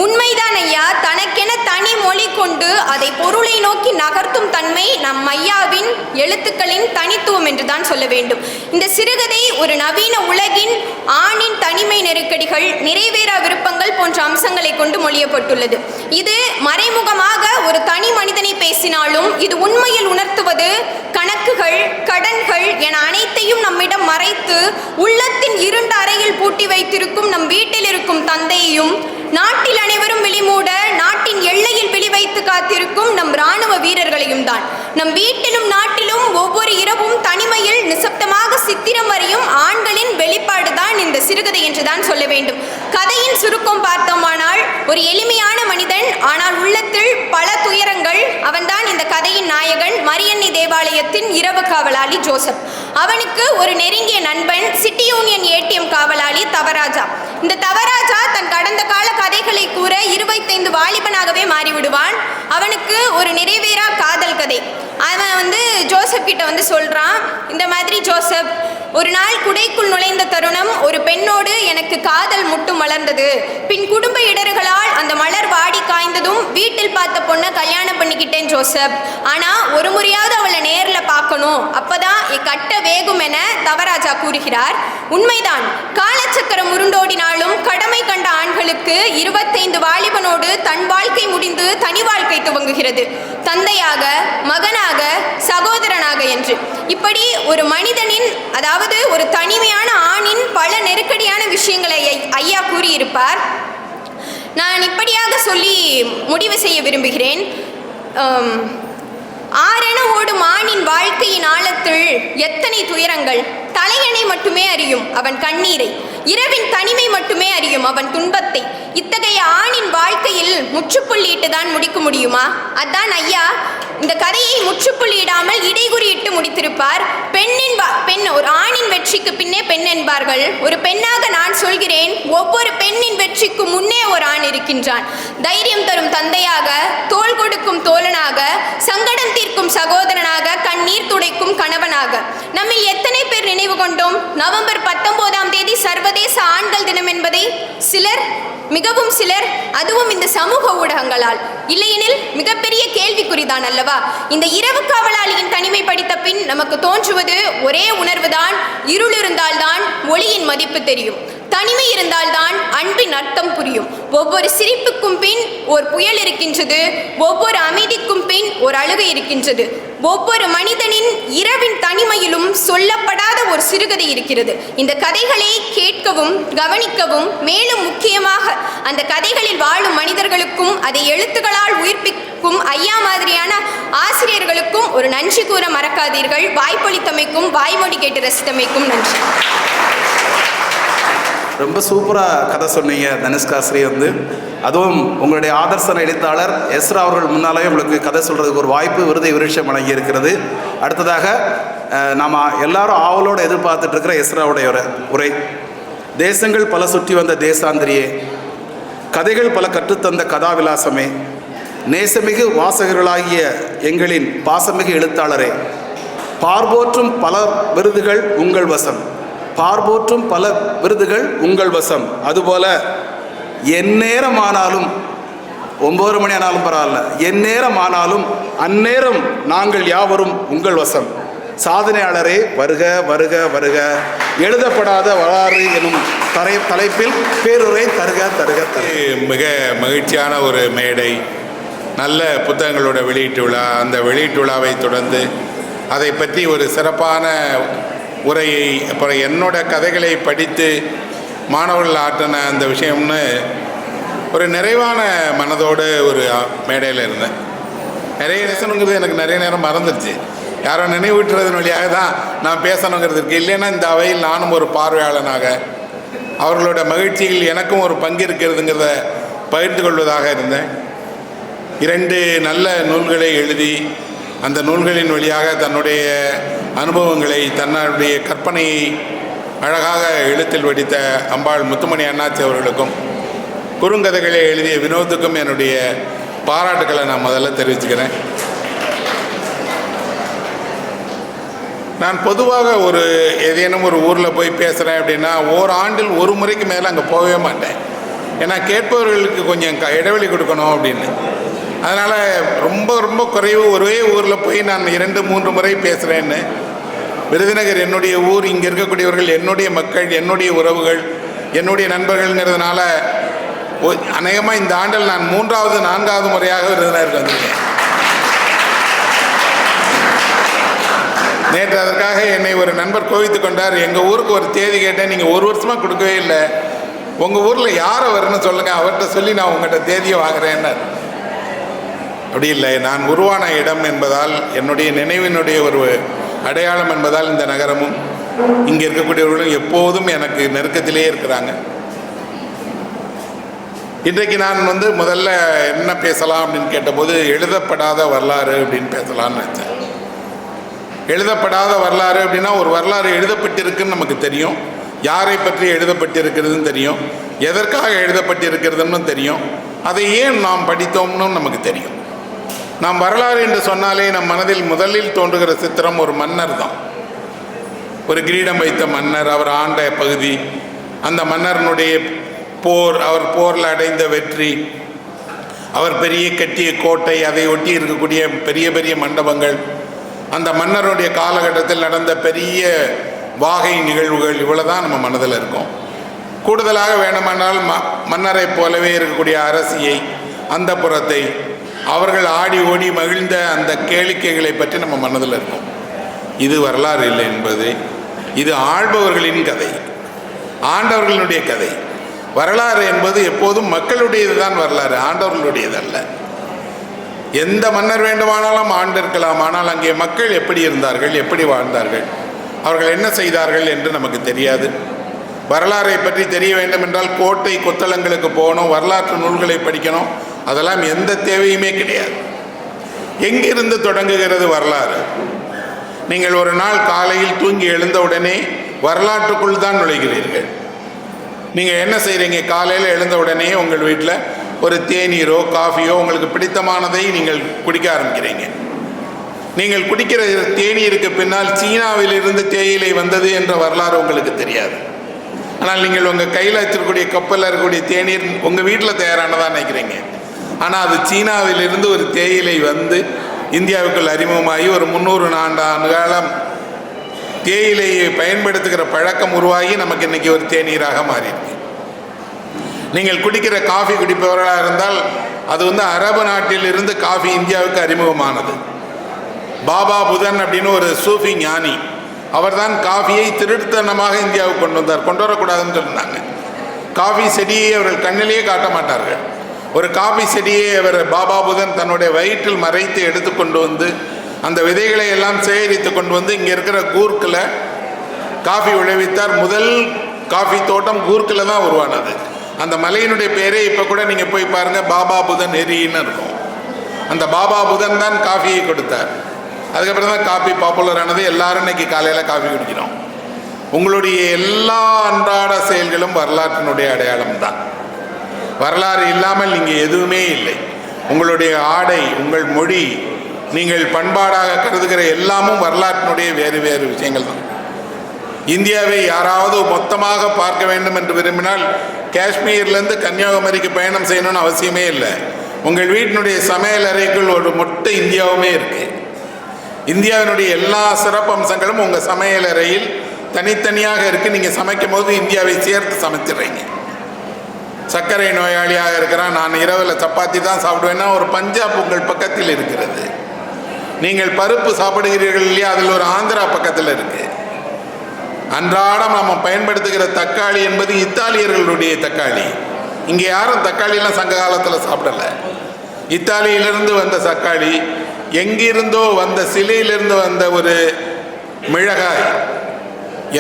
உண்மைதான் ஐயா. தனக்கென தனி மொழி கொண்டு அதை பொருளை நோக்கி நகர்த்தும் தன்மை நம் ஐயாவின் எழுத்துக்களின் தனித்துவம் என்றுதான் சொல்ல வேண்டும். இந்த சிறுகதை ஒரு நவீன உலகின் ஆணின் தனிமை நெருக்கடிகள், நிறைவேறா விருப்பங்கள் போன்ற அம்சங்களை கொண்டு மொழியப்பட்டுள்ளது. இது மறைமுகமாக ஒரு தனி மனிதனை பேசினாலும் இது உண்மையில் உணர்த்துவது கணக்குகள், கடன்கள் என அனைத்தையும் நம்மிடம் மறைத்து உள்ளத்தின் இருண்ட அறையில் பூட்டி வைத்திருக்கும் நம் வீட்டில் இருக்கும் தந்தையையும், நாட்டில் அனைவரும் விழிமூட நாட்டின் எல்லையில் விழிவைத்து காத்திருக்கும் நம் இராணுவ வீரர்களையும் தான். நம் வீட்டிலும் நாட்டிலும் ஒவ்வொரு இரவும் தனிமையில் நிசப்தமாக சித்திரம் வரையும் ஆண்களின் வெளிப்பாடுதான் இந்த சிறுகதை என்றுதான் சொல்ல வேண்டும். கதையின் சுருக்கம் பார்த்தோமானால், ஒரு எளிமையான மனிதன், ஆனால் உள்ளத்தில் பல துயரங்கள். அவன்தான் இந்த கதையின் நாயகன், மரியன்னை தேவாலயத்தின் இரவு காவலாளி ஜோசப். அவனுக்கு ஒரு நெருங்கிய நண்பன், சிட்டி யூனியன் ATM காவலாளி தவராஜா. இந்த தவராஜா தன் கடந்த கால கதைகளை கூற 25 வாலிபனாகவே மாறிவிடுவான். அவனுக்கு ஒரு நிறைவேறா காதல் கதை. அவன் ஜோசப் கிட்ட சொல்றான், இந்த மாதிரி ஜோசப், ஒரு நாள் குடைக்குள் நுழைந்த தருணம் ஒரு பெண்ணோடு எனக்கு காதல் முட்டும் வளர்ந்தது. பின் குடும்ப இடர்களால் அந்த மலர் வாடி காய்ந்ததும் வீட்டில் பார்த்த பொண்ணை கல்யாணம் பண்ணிக்கிட்டேன் ஜோசப். ஆனா ஒரு முறையாவது அவளை நேர்ல பார்க்கணும், அப்பதான் கட்ட வேகும் என தவராஜா கூறுகிறார். உண்மைதான். காலச்சக்கரம் உருண்டோடினாலும் கடமை கண்ட ஆண்களுக்கு 25 வாலிபனோடு தன் வாழ்க்கை முடிந்து தனி வாழ்க்கை துவங்குகிறது. தந்தையாக, மகனாக, சகோதரனாக என்று. இப்படி ஒரு மனிதனின், அதாவது ஒரு தனிமையான ஆணின் பல நெருக்கடியான விஷயங்களை ஐயா கூறியிருப்பார். நான் இப்படியாக சொல்லி முடிவு செய்ய விரும்புகிறேன். ஆரென ஓடும் ஆணின் வாழ்க்கையின் ஆழத்தில் எத்தனை துயரங்கள். தலையணை மட்டுமே அறியும் அவன் கண்ணீரை, இரவின் தனிமை மட்டுமே அறியும் அவன் துன்பத்தை. இத்தகைய ஆணின் வாழ்க்கையில் முற்றுப்புள்ளியிட்டுதான் முடிக்க முடியுமா? அதான் ஐயா இந்த கதையை முற்றுப்புள்ளியிடாமல் இடைகுறியிட்டு முடித்திருப்பார். பெண் ஒரு ஆணின் வெற்றிக்கு பின்னே பெண் என்பார்கள். ஒரு பெண்ணாக நான் சொல்கிறேன், ஒவ்வொரு பெண்ணின் வெற்றிக்கு முன்னே ஒரு ஆண் இருக்கின்றான். தைரியம் தரும் தந்தையாக, தோள் கொடுக்கும் தோழனாக, சங்கடம் தீர்க்கும் சகோதரனாக, கண்ணீர் துடைக்கும் கணவனாக. நம்மில் எத்தனை பேர் நினைவு கொண்டோம் நவம்பர் 19ஆம் தேதி சர்வதேச ஆண்கள் தினம் என்பதை? சிலர், மிகவும் சிலர், அதுவும் இந்த சமூக ஊடகங்களால். இல்லையெனில் மிகப்பெரிய கேள்விக்குறிதான் அல்லவா? இந்த இரவு காவலாளியின் தனிமை படித்த பின் நமக்கு தோன்றுவது ஒரே உணர்வுதான், இருள் இருந்தால்தான் ஒளியின் மதிப்பு தெரியும், தனிமை இருந்தால்தான் அன்பின் அர்த்தம் புரியும். ஒவ்வொரு சிரிப்புக்கும் பின் ஒரு புயல் இருக்கின்றது, ஒவ்வொரு அமைதிக்கும் பின் ஒரு அழுகை இருக்கின்றது. ஒவ்வொரு மனிதனின் இரவின் தனிமையிலும் சொல்லப்படாத ஒரு சிறுகதை இருக்கிறது. இந்த கதைகளை கேட்கவும் கவனிக்கவும், மேலும் முக்கியமாக அந்த கதைகளில் வாழும் மனிதர்களுக்கும் அதை எழுத்துக்களால் உயிர்ப்பிக்கும் ஐயா மாதிரியான ஆசிரியர்களுக்கும் ஒரு நன்றி கூற மறக்காதீர்கள். வாய்ப்பளித்தமைக்கும் வாய்மொழி கேட்டு ரசித்தமைக்கும் நன்றி. ரொம்ப சூப்பராக கதை சொன்னீங்க தனுஷ்காஸ்ரீ. அதுவும் உங்களுடைய ஆதர்சன எழுத்தாளர் எஸ்ரா அவர்கள் முன்னாலே உங்களுக்கு கதை சொல்கிறதுக்கு ஒரு வாய்ப்பு, விருதை விருட்சம் வழங்கி இருக்கிறது. அடுத்ததாக நாம் எல்லாரும் ஆவலோடு எதிர்பார்த்துட்டு இருக்கிற எஸ்ராவுடைய உரை. தேசங்கள் பல சுற்றி வந்த தேசாந்திரியே, கதைகள் பல கற்றுத்தந்த கதாவிலாசமே, நேசமிகு வாசகர்களாகிய எங்களின் பாசமிகு எழுத்தாளரே, பார்போற்றும் பல விருதுகள் உங்கள் வசம், பார்போற்றும் பல விருதுகள் உங்கள் வசம். அதுபோல எந்நேரம் ஆனாலும், 9 மணி ஆனாலும் பரவாயில்ல, எந்நேரம் ஆனாலும் அந்நேரம் நாங்கள் யாவரும் உங்கள் வசம். சாதனையாளரே வருக வருக வருக. எழுதப்படாத வரலாறு எனும் தலைப்பில் பேருரை தருக தருக தருக. மிக மகிழ்ச்சியான ஒரு மேடை, நல்ல புத்தகங்களோட வெளியீட்டு விழா. அந்த வெளியீட்டு விழாவை தொடர்ந்து அதை பற்றி ஒரு சிறப்பான உரையை, அப்புறம் என்னோட கதைகளை படித்து மாணவர்கள் ஆற்றின அந்த விஷயம்னு ஒரு நிறைவான மனதோடு ஒரு மேடையில் இருந்தேன். நிறைய பேசணுங்கிறது எனக்கு நிறைய நேரம் மறந்துடுச்சு. யாரோ நினைவூட்டுறதன் வழியாக தான் நான் பேசணுங்கிறதுக்கு. இல்லைன்னா இந்த அவையில் நானும் ஒரு பார்வையாளனாக அவர்களோட மகிழ்ச்சியில் எனக்கும் ஒரு பங்கு இருக்கிறதுங்கிறத பகிர்ந்து கொள்வதாக இருந்தேன். 2 நல்ல நூல்களை எழுதி அந்த நூல்களின் வழியாக தன்னுடைய அனுபவங்களை, தன்னுடைய கற்பனையை அழகாக எழுத்தில் வடித்த அம்பாள் முத்துமணி அண்ணாச்சி அவர்களுக்கும், குறுங்கதைகளை எழுதிய வினோத்துக்கும் என்னுடைய பாராட்டுக்களை நான் முதல்ல தெரிவிச்சுக்கிறேன். நான் பொதுவாக ஏதேனும் ஒரு ஊரில் போய் பேசுகிறேன் அப்படின்னா ஓராண்டில் ஒரு முறைக்கு மேலே அங்கே போகவே மாட்டேன். ஏன்னா கேட்பவர்களுக்கு கொஞ்சம் இடைவெளி கொடுக்கணும் அப்படின்னு. அதனால் ரொம்ப ரொம்ப குறைவு ஒரே ஊரில் போய் நான் 2-3 முறை பேசுகிறேன்னு. விருதுநகர் என்னுடைய ஊர், இங்கே இருக்கக்கூடியவர்கள் என்னுடைய மக்கள், என்னுடைய உறவுகள், என்னுடைய நண்பர்கள்ங்கிறதுனால அநேகமாக இந்த ஆண்டில் நான் 3வது 4வது முறையாக விருதுநகருக்கு வந்திருக்கேன். நேற்று அதற்காக என்னை ஒரு நண்பர் கோவித்து கொண்டார். எங்கள் ஊருக்கு ஒரு தேதி கேட்டேன், நீங்கள் 1 வருஷமாக கொடுக்கவே இல்லை, உங்கள் ஊரில் யாரை வரணும்னு சொல்லுங்கள், அவர்கிட்ட சொல்லி நான் உங்கள்கிட்ட தேதியை வாங்குறேன்னார். அப்படி இல்லை, நான் உருவான இடம் என்பதால், என்னுடைய நினைவினுடைய ஒரு அடையாளம் என்பதால் இந்த நகரமும் இங்கே இருக்கக்கூடியவர்களும் எப்போதும் எனக்கு நெருக்கத்திலே இருக்கிறாங்க. இன்றைக்கு நான் முதல்ல என்ன பேசலாம் அப்படின்னு கேட்டபோது எழுதப்படாத வரலாறு அப்படின்னு பேசலாம்னு நினச்சேன். எழுதப்படாத வரலாறு அப்படின்னா ஒரு வரலாறு எழுதப்பட்டிருக்குன்னு நமக்கு தெரியும், யாரை பற்றி எழுதப்பட்டிருக்கிறதுன்னு தெரியும், எதற்காக எழுதப்பட்டிருக்கிறதுன்னு தெரியும், அதை ஏன் நாம் படித்தோம்னு நமக்கு தெரியும். நாம் வரலாறு என்று சொன்னாலே நம் மனதில் முதலில் தோன்றுகிற சித்திரம் ஒரு மன்னர் தான். ஒரு கிரீடம் வைத்த மன்னர், அவர் ஆண்ட பகுதி, அந்த மன்னரனுடைய போர், அவர் போரில் அடைந்த வெற்றி, அவர் பெரிய கட்டிய கோட்டை, அதை ஒட்டி இருக்கக்கூடிய பெரிய பெரிய மண்டபங்கள், அந்த மன்னருடைய காலகட்டத்தில் நடந்த பெரிய வாகை நிகழ்வுகள், இவ்வளோ தான் நம்ம மனதில் இருக்கும். கூடுதலாக வேண்டுமானால் மன்னரை போலவே இருக்கக்கூடிய அரசியை, அந்த புறத்தை, அவர்கள் ஆடி ஓடி மகிழ்ந்த அந்த கேளிக்கைகளை பற்றி நம்ம மனதில் இருக்கும். இது வரலாறு இல்லை என்பது, இது ஆள்பவர்களின் கதை, ஆண்டவர்களுடைய கதை. வரலாறு என்பது எப்போதும் மக்களுடையது தான் வரலாறு, ஆண்டவர்களுடையது அல்ல. எந்த மன்னர் வேண்டுமானாலும் ஆண்டிருக்கலாம், ஆனால் அங்கே மக்கள் எப்படி இருந்தார்கள், எப்படி வாழ்ந்தார்கள், அவர்கள் என்ன செய்தார்கள் என்று நமக்கு தெரியாது. வரலாறை பற்றி தெரிய வேண்டும் என்றால் கோட்டை கொத்தளங்களுக்கு போகணும், வரலாற்று நூல்களை படிக்கணும், அதெல்லாம் எந்த தேவையுமே கிடையாது. எங்கிருந்து தொடங்குகிறது வரலாறு? நீங்கள் ஒரு நாள் காலையில் தூங்கி எழுந்தவுடனே வரலாற்றுக்குள் தான் நுழைகிறீர்கள். நீங்கள் என்ன செய்கிறீங்க? காலையில் எழுந்த உடனே உங்கள் வீட்டில் ஒரு தேநீரோ காஃபியோ உங்களுக்கு பிடித்தமானதை நீங்கள் குடிக்க ஆரம்பிக்கிறீங்க. நீங்கள் குடிக்கிற தேநீருக்கு பின்னால் சீனாவிலிருந்து தேயிலை வந்தது என்ற வரலாறு உங்களுக்கு தெரியாது. ஆனால் நீங்கள் உங்கள் கையில் வச்சிருக்கக்கூடிய கப்பலில் இருக்கக்கூடிய தேநீர் உங்கள் வீட்டில் தயாரானதான் நினைக்கிறீங்க. ஆனால் அது சீனாவிலிருந்து ஒரு தேயிலை வந்து இந்தியாவுக்குள் அறிமுகமாகி ஒரு 300 ஆண்டு காலம் தேயிலையை பயன்படுத்துகிற பழக்கம் உருவாகி நமக்கு இன்றைக்கி ஒரு தேநீராக மாறியிருக்கு. நீங்கள் குடிக்கிற காஃபி குடிப்பவர்களாக இருந்தால் அது வந்து அரபு நாட்டில் இருந்து காஃபி இந்தியாவுக்கு அறிமுகமானது. பாபா புதன் அப்படின்னு ஒரு சூஃபி ஞானி, அவர் தான் காஃபியை திருட்டுத்தனமாக இந்தியாவுக்கு கொண்டு வந்தார். கொண்டு வரக்கூடாதுன்னு சொன்னாங்க. காஃபி செடியை அவர்கள் கண்ணிலேயே காட்ட மாட்டார்கள். ஒரு காஃபி செடியை அவர் பாபா புதன் தன்னுடைய வயிற்றில் மறைத்து எடுத்து கொண்டு வந்து அந்த விதைகளை எல்லாம் சேகரித்து கொண்டு வந்து இங்கே இருக்கிற கூர்க்கில் காஃபி விளைவித்தார். முதல் காஃபி தோட்டம் கூர்க்கில் தான் உருவானது. அந்த மலையினுடைய பேரே இப்போ கூட நீங்கள் போய் பாருங்கள், பாபா புதன் எரின்னு இருக்கும். அந்த பாபா புதன் தான் காஃபியை கொடுத்தார். அதுக்கப்புறம் தான் காஃபி பாப்புலர் ஆனது. எல்லாரும் இன்னைக்கு காலையில் காஃபி குடிக்கிறோம். உங்களுடைய எல்லா அன்றாட செயல்களும் வரலாற்றினுடைய அடையாளம் தான். வரலாறு இல்லாமல் நீங்கள் எதுவுமே இல்லை. உங்களுடைய ஆடை, உங்கள் மொழி, நீங்கள் பண்பாடாக கருதுகிற எல்லாமும் வரலாற்றினுடைய வேறு வேறு விஷயங்கள் தான். இந்தியாவை யாராவது மொத்தமாக பார்க்க வேண்டும் என்று விரும்பினால் காஷ்மீர்லேருந்து கன்னியாகுமரிக்கு பயணம் செய்யணும்னு அவசியமே இல்லை. உங்கள் வீட்டினுடைய சமையல் அறைக்குள் ஒரு மொத்த இந்தியாவுமே இருக்குது. இந்தியாவினுடைய எல்லா சிறப்பம்சங்களும் உங்கள் சமையல் அறையில் தனித்தனியாக இருக்குது. நீங்கள் சமைக்கும் போது இந்தியாவை சேர்த்து சமைச்சிடுறீங்க. சர்க்கரை நோயாளியாக இருக்கிறான், நான் இரவில் சப்பாத்தி தான் சாப்பிடுவேன்னா ஒரு பஞ்சாப் உங்கள் பக்கத்தில் இருக்கிறது. நீங்கள் பருப்பு சாப்பிடுகிறீர்கள் இல்லையா, அதில் ஒரு ஆந்திரா பக்கத்தில் இருக்குது. அன்றாடம் நம்ம பயன்படுத்துகிற தக்காளி என்பது இத்தாலியர்களுடைய தக்காளி. இங்கே யாரும் தக்காளியெல்லாம் சங்க காலத்தில் சாப்பிடலை. இத்தாலியிலிருந்து வந்த தக்காளி, எங்கிருந்தோ வந்த சிலையிலிருந்து வந்த ஒரு மிளகாய்,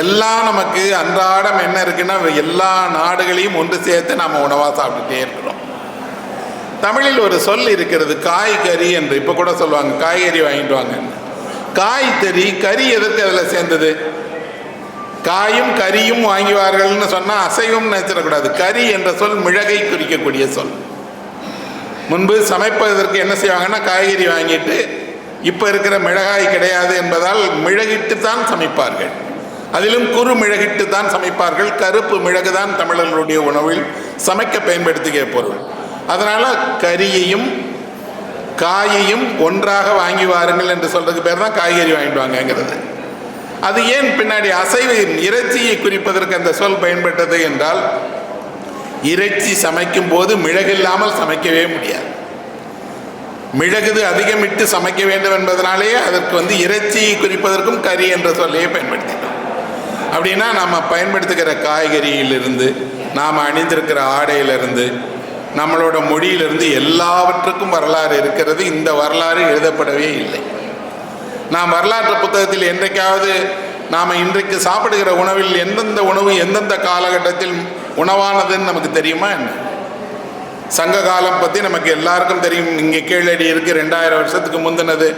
எல்லாம் நமக்கு அன்றாடம் என்ன இருக்குன்னா எல்லா நாடுகளையும் ஒன்று சேர்த்து நம்ம உணவாக சாப்பிட்டுட்டே இருக்கிறோம். தமிழில் ஒரு சொல் இருக்கிறது, காய்கறி என்று. இப்போ கூட சொல்லுவாங்க காய்கறி வாங்கிட்டு வாங்க. காய்கறி, கறி எதற்கு அதில் சேர்ந்தது? காயும் கறியும் வாங்குவார்கள்னு சொன்னால் அசைவம் நினைச்சிடக்கூடாது. கறி என்ற சொல் மிளகை குறிக்கக்கூடிய சொல். முன்பு சமைப்பதற்கு என்ன செய்வாங்கன்னா காய்கறி வாங்கிட்டு, இப்போ இருக்கிற மிளகாய் கிடையாது என்பதால் மிளகிட்டு தான் சமைப்பார்கள். அதிலும் குறு மிளகிட்டு தான் சமைப்பார்கள். கருப்பு மிளகு தான் தமிழர்களுடைய உணவில் சமைக்க பயன்படுத்துகிற பொருள். அதனால் கறியையும் காயையும் ஒன்றாக வாங்கி வாருங்கள் என்று சொல்றதுக்கு பேர் தான் காய்கறி வாங்கிட்டு வாங்கங்கிறது. அது ஏன் பின்னாடி அசைவ இறைச்சியை குறிப்பதற்கு அந்த சொல் பயன்பட்டது என்றால், இறைச்சி சமைக்கும் போது மிளகு இல்லாமல் சமைக்கவே முடியாது. மிளகுது அதிகமிட்டு சமைக்க வேண்டும் என்பதனாலே அதற்கு இறைச்சியை குறிப்பதற்கும் கறி என்ற சொல்லையே பயன்படுத்திட்டோம். அப்படின்னா நாம் பயன்படுத்துகிற காய்கறியிலிருந்து, நாம் அணிந்திருக்கிற ஆடையிலிருந்து, நம்மளோட மொழியிலிருந்து எல்லாவற்றுக்கும் வரலாறு இருக்கிறது. இந்த வரலாறு எழுதப்படவே இல்லை. நாம் வரலாற்று புத்தகத்தில் என்றைக்காவது நாம் இன்றைக்கு சாப்பிடுகிற உணவில் எந்தெந்த உணவு எந்தெந்த காலகட்டத்தில் உணவானதுன்னு நமக்கு தெரியுமா என்ன? சங்க காலம் பற்றி நமக்கு எல்லாருக்கும் தெரியும். இங்கே கீழடி இருக்குது, 2000 வருஷத்துக்கு முந்தினது.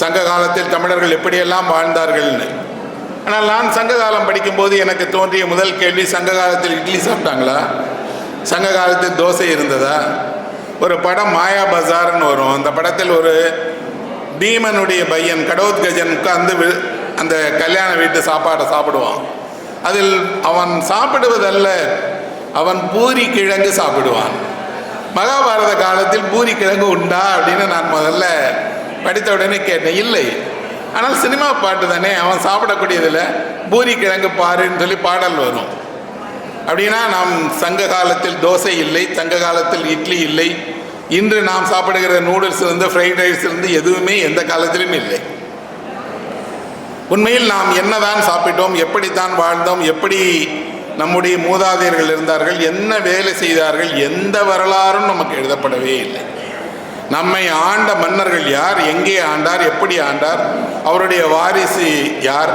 சங்க காலத்தில் தமிழர்கள் எப்படியெல்லாம் வாழ்ந்தார்கள்னு. ஆனால் நான் சங்க காலம் படிக்கும்போது எனக்கு தோன்றிய முதல் கேள்வி, சங்க காலத்தில் இட்லி சாப்பிட்டாங்களா? சங்க காலத்தில் தோசை இருந்ததா? ஒரு படம் மாயா பஜார்னு வரும். அந்த படத்தில் ஒரு பீமனுடைய பையன் கடோத்கஜன் உட்கார்ந்து அந்த கல்யாண வீட்டு சாப்பாடை சாப்பிடுவான். அதில் அவன் சாப்பிடுவதல்ல, அவன் பூரி கிழங்கு சாப்பிடுவான். மகாபாரத காலத்தில் பூரி கிழங்கு உண்டா அப்படின்னு நான் முதல்ல படித்த உடனே கேட்டேன். இல்லை. ஆனால் சினிமா பாட்டு தானே, அவன் சாப்பிடக்கூடியதில் பூரி கிழங்கு பாருன்னு சொல்லி பாடல் வரும். அப்படின்னா நாம் சங்க காலத்தில் தோசை இல்லை, சங்க காலத்தில் இட்லி இல்லை, இன்று நாம் சாப்பிடுகிற நூடுல்ஸ் ஃப்ரைட் ரைஸ் எதுவுமே எந்த காலத்திலும் இல்லை. உண்மையில் நாம் என்னதான் சாப்பிட்டோம், எப்படித்தான் வாழ்ந்தோம், எப்படி நம்முடைய மூதாதையர்கள் இருந்தார்கள், என்ன வேலை செய்தார்கள், எந்த வரலாறும் நமக்கு எழுதப்படவே இல்லை. நம்மை ஆண்ட மன்னர்கள் யார், எங்கே ஆண்டார், எப்படி ஆண்டார், அவருடைய வாரிசு யார்,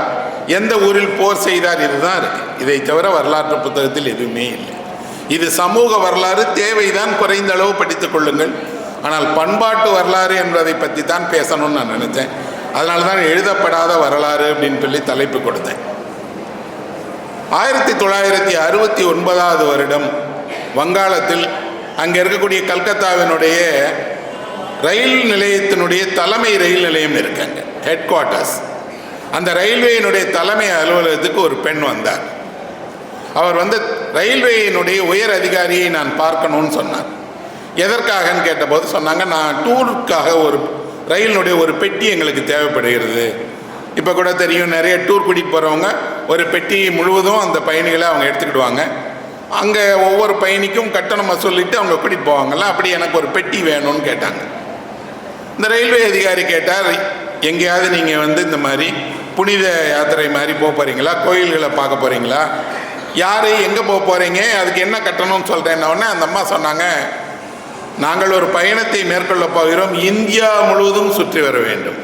எந்த ஊரில் போர் செய்தார், இதுதான் இருக்கு. இதை தவிர வரலாற்று புத்தகத்தில் எதுவுமே இல்லை. இது சமூக வரலாறு, தேவைதான், குறைந்த அளவு படித்துக் கொள்ளுங்கள். ஆனால் பண்பாட்டு வரலாறு என்பதை பற்றி தான் பேசணும்னு நான் நினைத்தேன். அதனால தான் எழுதப்படாத வரலாறு அப்படின்னு சொல்லி தலைப்பு கொடுத்தேன். 1969 வருடம் வங்காளத்தில் அங்கே இருக்கக்கூடிய கல்கத்தாவினுடைய ரயில் நிலையத்தினுடைய தலைமை ரயில் நிலையம் இருக்காங்க, ஹெட் குவார்ட்டர்ஸ். அந்த ரயில்வேயினுடைய தலைமை அலுவலகத்துக்கு ஒரு பெண் வந்தார். அவர் வந்து ரயில்வேயினுடைய உயர் அதிகாரியை நான் பார்க்கணும்னு சொன்னார். எதற்காகன்னு கேட்டபோது சொன்னாங்க, நான் டூருக்காக ஒரு ரயிலினுடைய ஒரு பெட்டி எங்களுக்கு தேவைப்படுகிறது. இப்போ கூட தெரியும், நிறைய டூர் கூட்டிகிட்டு போகிறவங்க ஒரு பெட்டி முழுவதும் அந்த பயணிகளை அவங்க எடுத்துக்கிடுவாங்க. அங்கே ஒவ்வொரு பயணிக்கும் கட்டணம் வசூலிட்டு அவங்க கூட்டிகிட்டு போவாங்கல்ல, அப்படி எனக்கு ஒரு பெட்டி வேணும்னு கேட்டாங்க. இந்த ரயில்வே அதிகாரி கேட்டார், எங்கேயாவது நீங்கள் வந்து இந்த மாதிரி புனித யாத்திரை மாதிரி போக போகிறீங்களா, கோயில்களை பார்க்க போகிறீங்களா, யார் எங்கே போக போகிறீங்க, அதுக்கு என்ன கட்டணம்னு சொல்கிறேன்னொடனே அந்த அம்மா சொன்னாங்க, நாங்கள் ஒரு பயணத்தை மேற்கொள்ள போகிறோம், இந்தியா முழுவதும் சுற்றி வர வேண்டும்.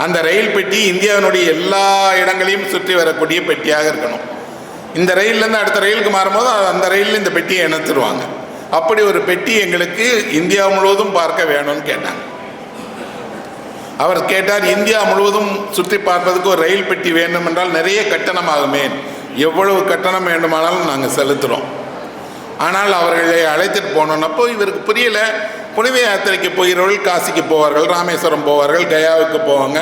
அந்த ரயில் பெட்டி இந்தியாவினுடைய எல்லா இடங்களையும் சுற்றி வரக்கூடிய பெட்டியாக இருக்கணும். இந்த ரயிலேருந்து அடுத்த ரயிலுக்கு மாறும்போது அந்த ரயிலில் இந்த பெட்டியை இணைத்துருவாங்க. அப்படி ஒரு பெட்டி எங்களுக்கு இந்தியா முழுவதும் பார்க்க வேணும்னு கேட்டாங்க. அவர் கேட்டார், இந்தியா முழுவதும் சுற்றி பார்ப்பதுக்கு ஒரு ரயில் பெட்டி வேண்டும் என்றால் நிறைய கட்டணம் ஆகுமே, எவ்வளவு கட்டணம் வேண்டுமானாலும் நாங்கள் செலுத்துகிறோம். ஆனால் அவர்களை அழைத்துட்டு போனோன்னப்போ இவருக்கு புரியலை. புனித யாத்திரைக்கு போகிறவர்கள் காசிக்கு போவார்கள், ராமேஸ்வரம் போவார்கள், கயாவுக்கு போவாங்க,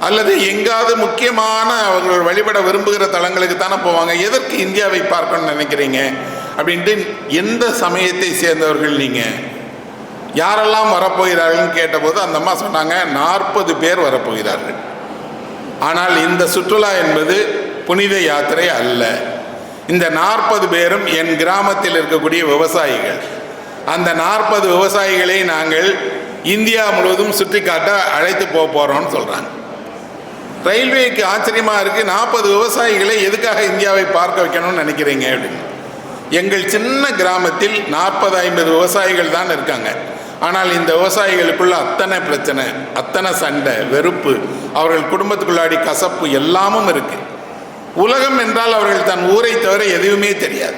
அல்லது எங்காவது முக்கியமான அவர்கள் வழிபட விரும்புகிற தலங்களுக்கு தானே போவாங்க. எதற்கு இந்தியாவை பார்க்கணும்னு நினைக்கிறீங்க அப்படின்ட்டு, எந்த சமயத்தை சேர்ந்தவர்கள் நீங்கள், யாரெல்லாம் வரப்போகிறார்கள்னு கேட்டபோது அந்த அம்மா சொன்னாங்க, 40 பேர் வரப்போகிறார்கள். ஆனால் இந்த சுற்றுலா என்பது புனித யாத்திரை அல்ல. இந்த 40 பேரும் என் கிராமத்தில் இருக்கக்கூடிய விவசாயிகள். அந்த 40 விவசாயிகளை நாங்கள் இந்தியா முழுவதும் சுற்றி காட்ட அழைத்து போகிறோம்னு சொல்கிறாங்க. ரயில்வேக்கு ஆச்சரியமாக இருக்குது, 40 விவசாயிகளை எதுக்காக இந்தியாவை பார்க்க வைக்கணும்னு நினைக்கிறீங்க அப்படின்னு. எங்கள் சின்ன கிராமத்தில் 40-50 விவசாயிகள் தான் இருக்காங்க. ஆனால் இந்த விவசாயிகளுக்குள்ள அத்தனை பிரச்சனை, அத்தனை சண்டை, வெறுப்பு, அவர்கள் குடும்பத்துக்குள்ளாடி கசப்பு எல்லாமும் இருக்குது. உலகம் என்றால் அவர்கள் தன் ஊரை தவிர எதுவுமே தெரியாது.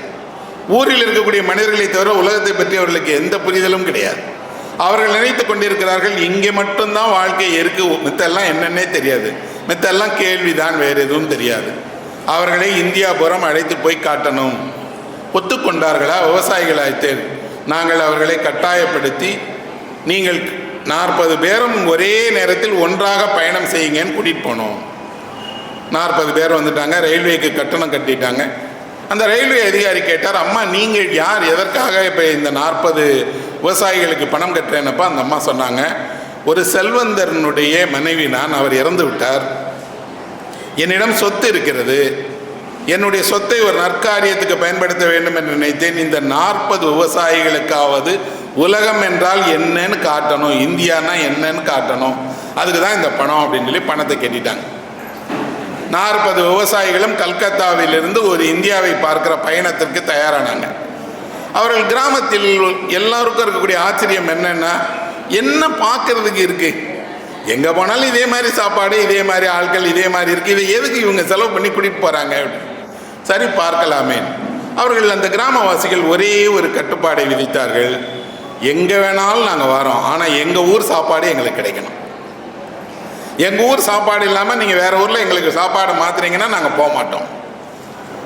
ஊரில் இருக்கக்கூடிய மனிதர்களை தவிர உலகத்தை பற்றி அவர்களுக்கு எந்த புரிதலும் கிடையாது. அவர்கள் நினைத்து கொண்டிருக்கிறார்கள், இங்கே மட்டும்தான் வாழ்க்கை இருக்கு, மித்தெல்லாம் என்னன்னே தெரியாது, மித்தெல்லாம் கேள்விதான், வேறு எதுவும் தெரியாது. அவர்களை இந்தியாபுரம் அழைத்து போய் காட்டணும். ஒத்துக்கொண்டார்களா? விவசாயிகள் அழைத்து நாங்கள் அவர்களை கட்டாயப்படுத்தி, நீங்கள் 40 பேரும் ஒரே நேரத்தில் ஒன்றாக பயணம் செய்யுங்கன்னு கூட்டிகிட்டு போனோம். 40 பேர் வந்துட்டாங்க, ரயில்வேக்கு கட்டணம் கட்டிட்டாங்க. அந்த ரயில்வே அதிகாரி கேட்டார், அம்மா நீங்கள் யார், எதற்காக இப்போ இந்த 40 விவசாயிகளுக்கு பணம் கட்டுறேன்னப்பா. அந்த அம்மா சொன்னாங்க, ஒரு செல்வந்தரனுடைய மனைவி நான், அவர் இறந்து விட்டார், என்னிடம் சொத்து இருக்கிறது, என்னுடைய சொத்தை ஒரு நற்காரியத்துக்கு பயன்படுத்த வேண்டும் என்று நினைத்தேன். இந்த 40 விவசாயிகளுக்காவது உலகம் என்றால் என்னன்னு காட்டணும், இந்தியானா என்னன்னு காட்டணும், அதுக்கு தான் இந்த பணம் அப்படின்னு சொல்லி பணத்தை கட்டிட்டாங்க. 40 விவசாயிகளும் கல்கத்தாவிலிருந்து ஒரு இந்தியாவை பார்க்கிற பயணத்திற்கு தயாரானாங்க. அவர்கள் கிராமத்தில் எல்லாருக்கும் இருக்கக்கூடிய ஆச்சரியம் என்னன்னா, என்ன பார்க்கறதுக்கு இருக்கு, எங்கே போனாலும் இதே மாதிரி சாப்பாடு, இதே மாதிரி ஆட்கள், இதே மாதிரி இருக்குது, இதை எதுக்கு இவங்க செலவு பண்ணி கூட்டிகிட்டு போகிறாங்க அப்படின்னு. சரி பார்க்கலாமே. அவர்கள் அந்த கிராமவாசிகள் ஒரே ஒரு கட்டுப்பாடை விதித்தார்கள், எங்கே வேணாலும் நாங்கள் வரோம், ஆனால் எங்கள் ஊர் சாப்பாடு எங்களுக்கு கிடைக்கணும். எங்கள் ஊர் சாப்பாடு இல்லாமல் நீங்கள் வேறு ஊரில் எங்களுக்கு சாப்பாடு மாற்றுறீங்கன்னா நாங்கள் போக மாட்டோம்.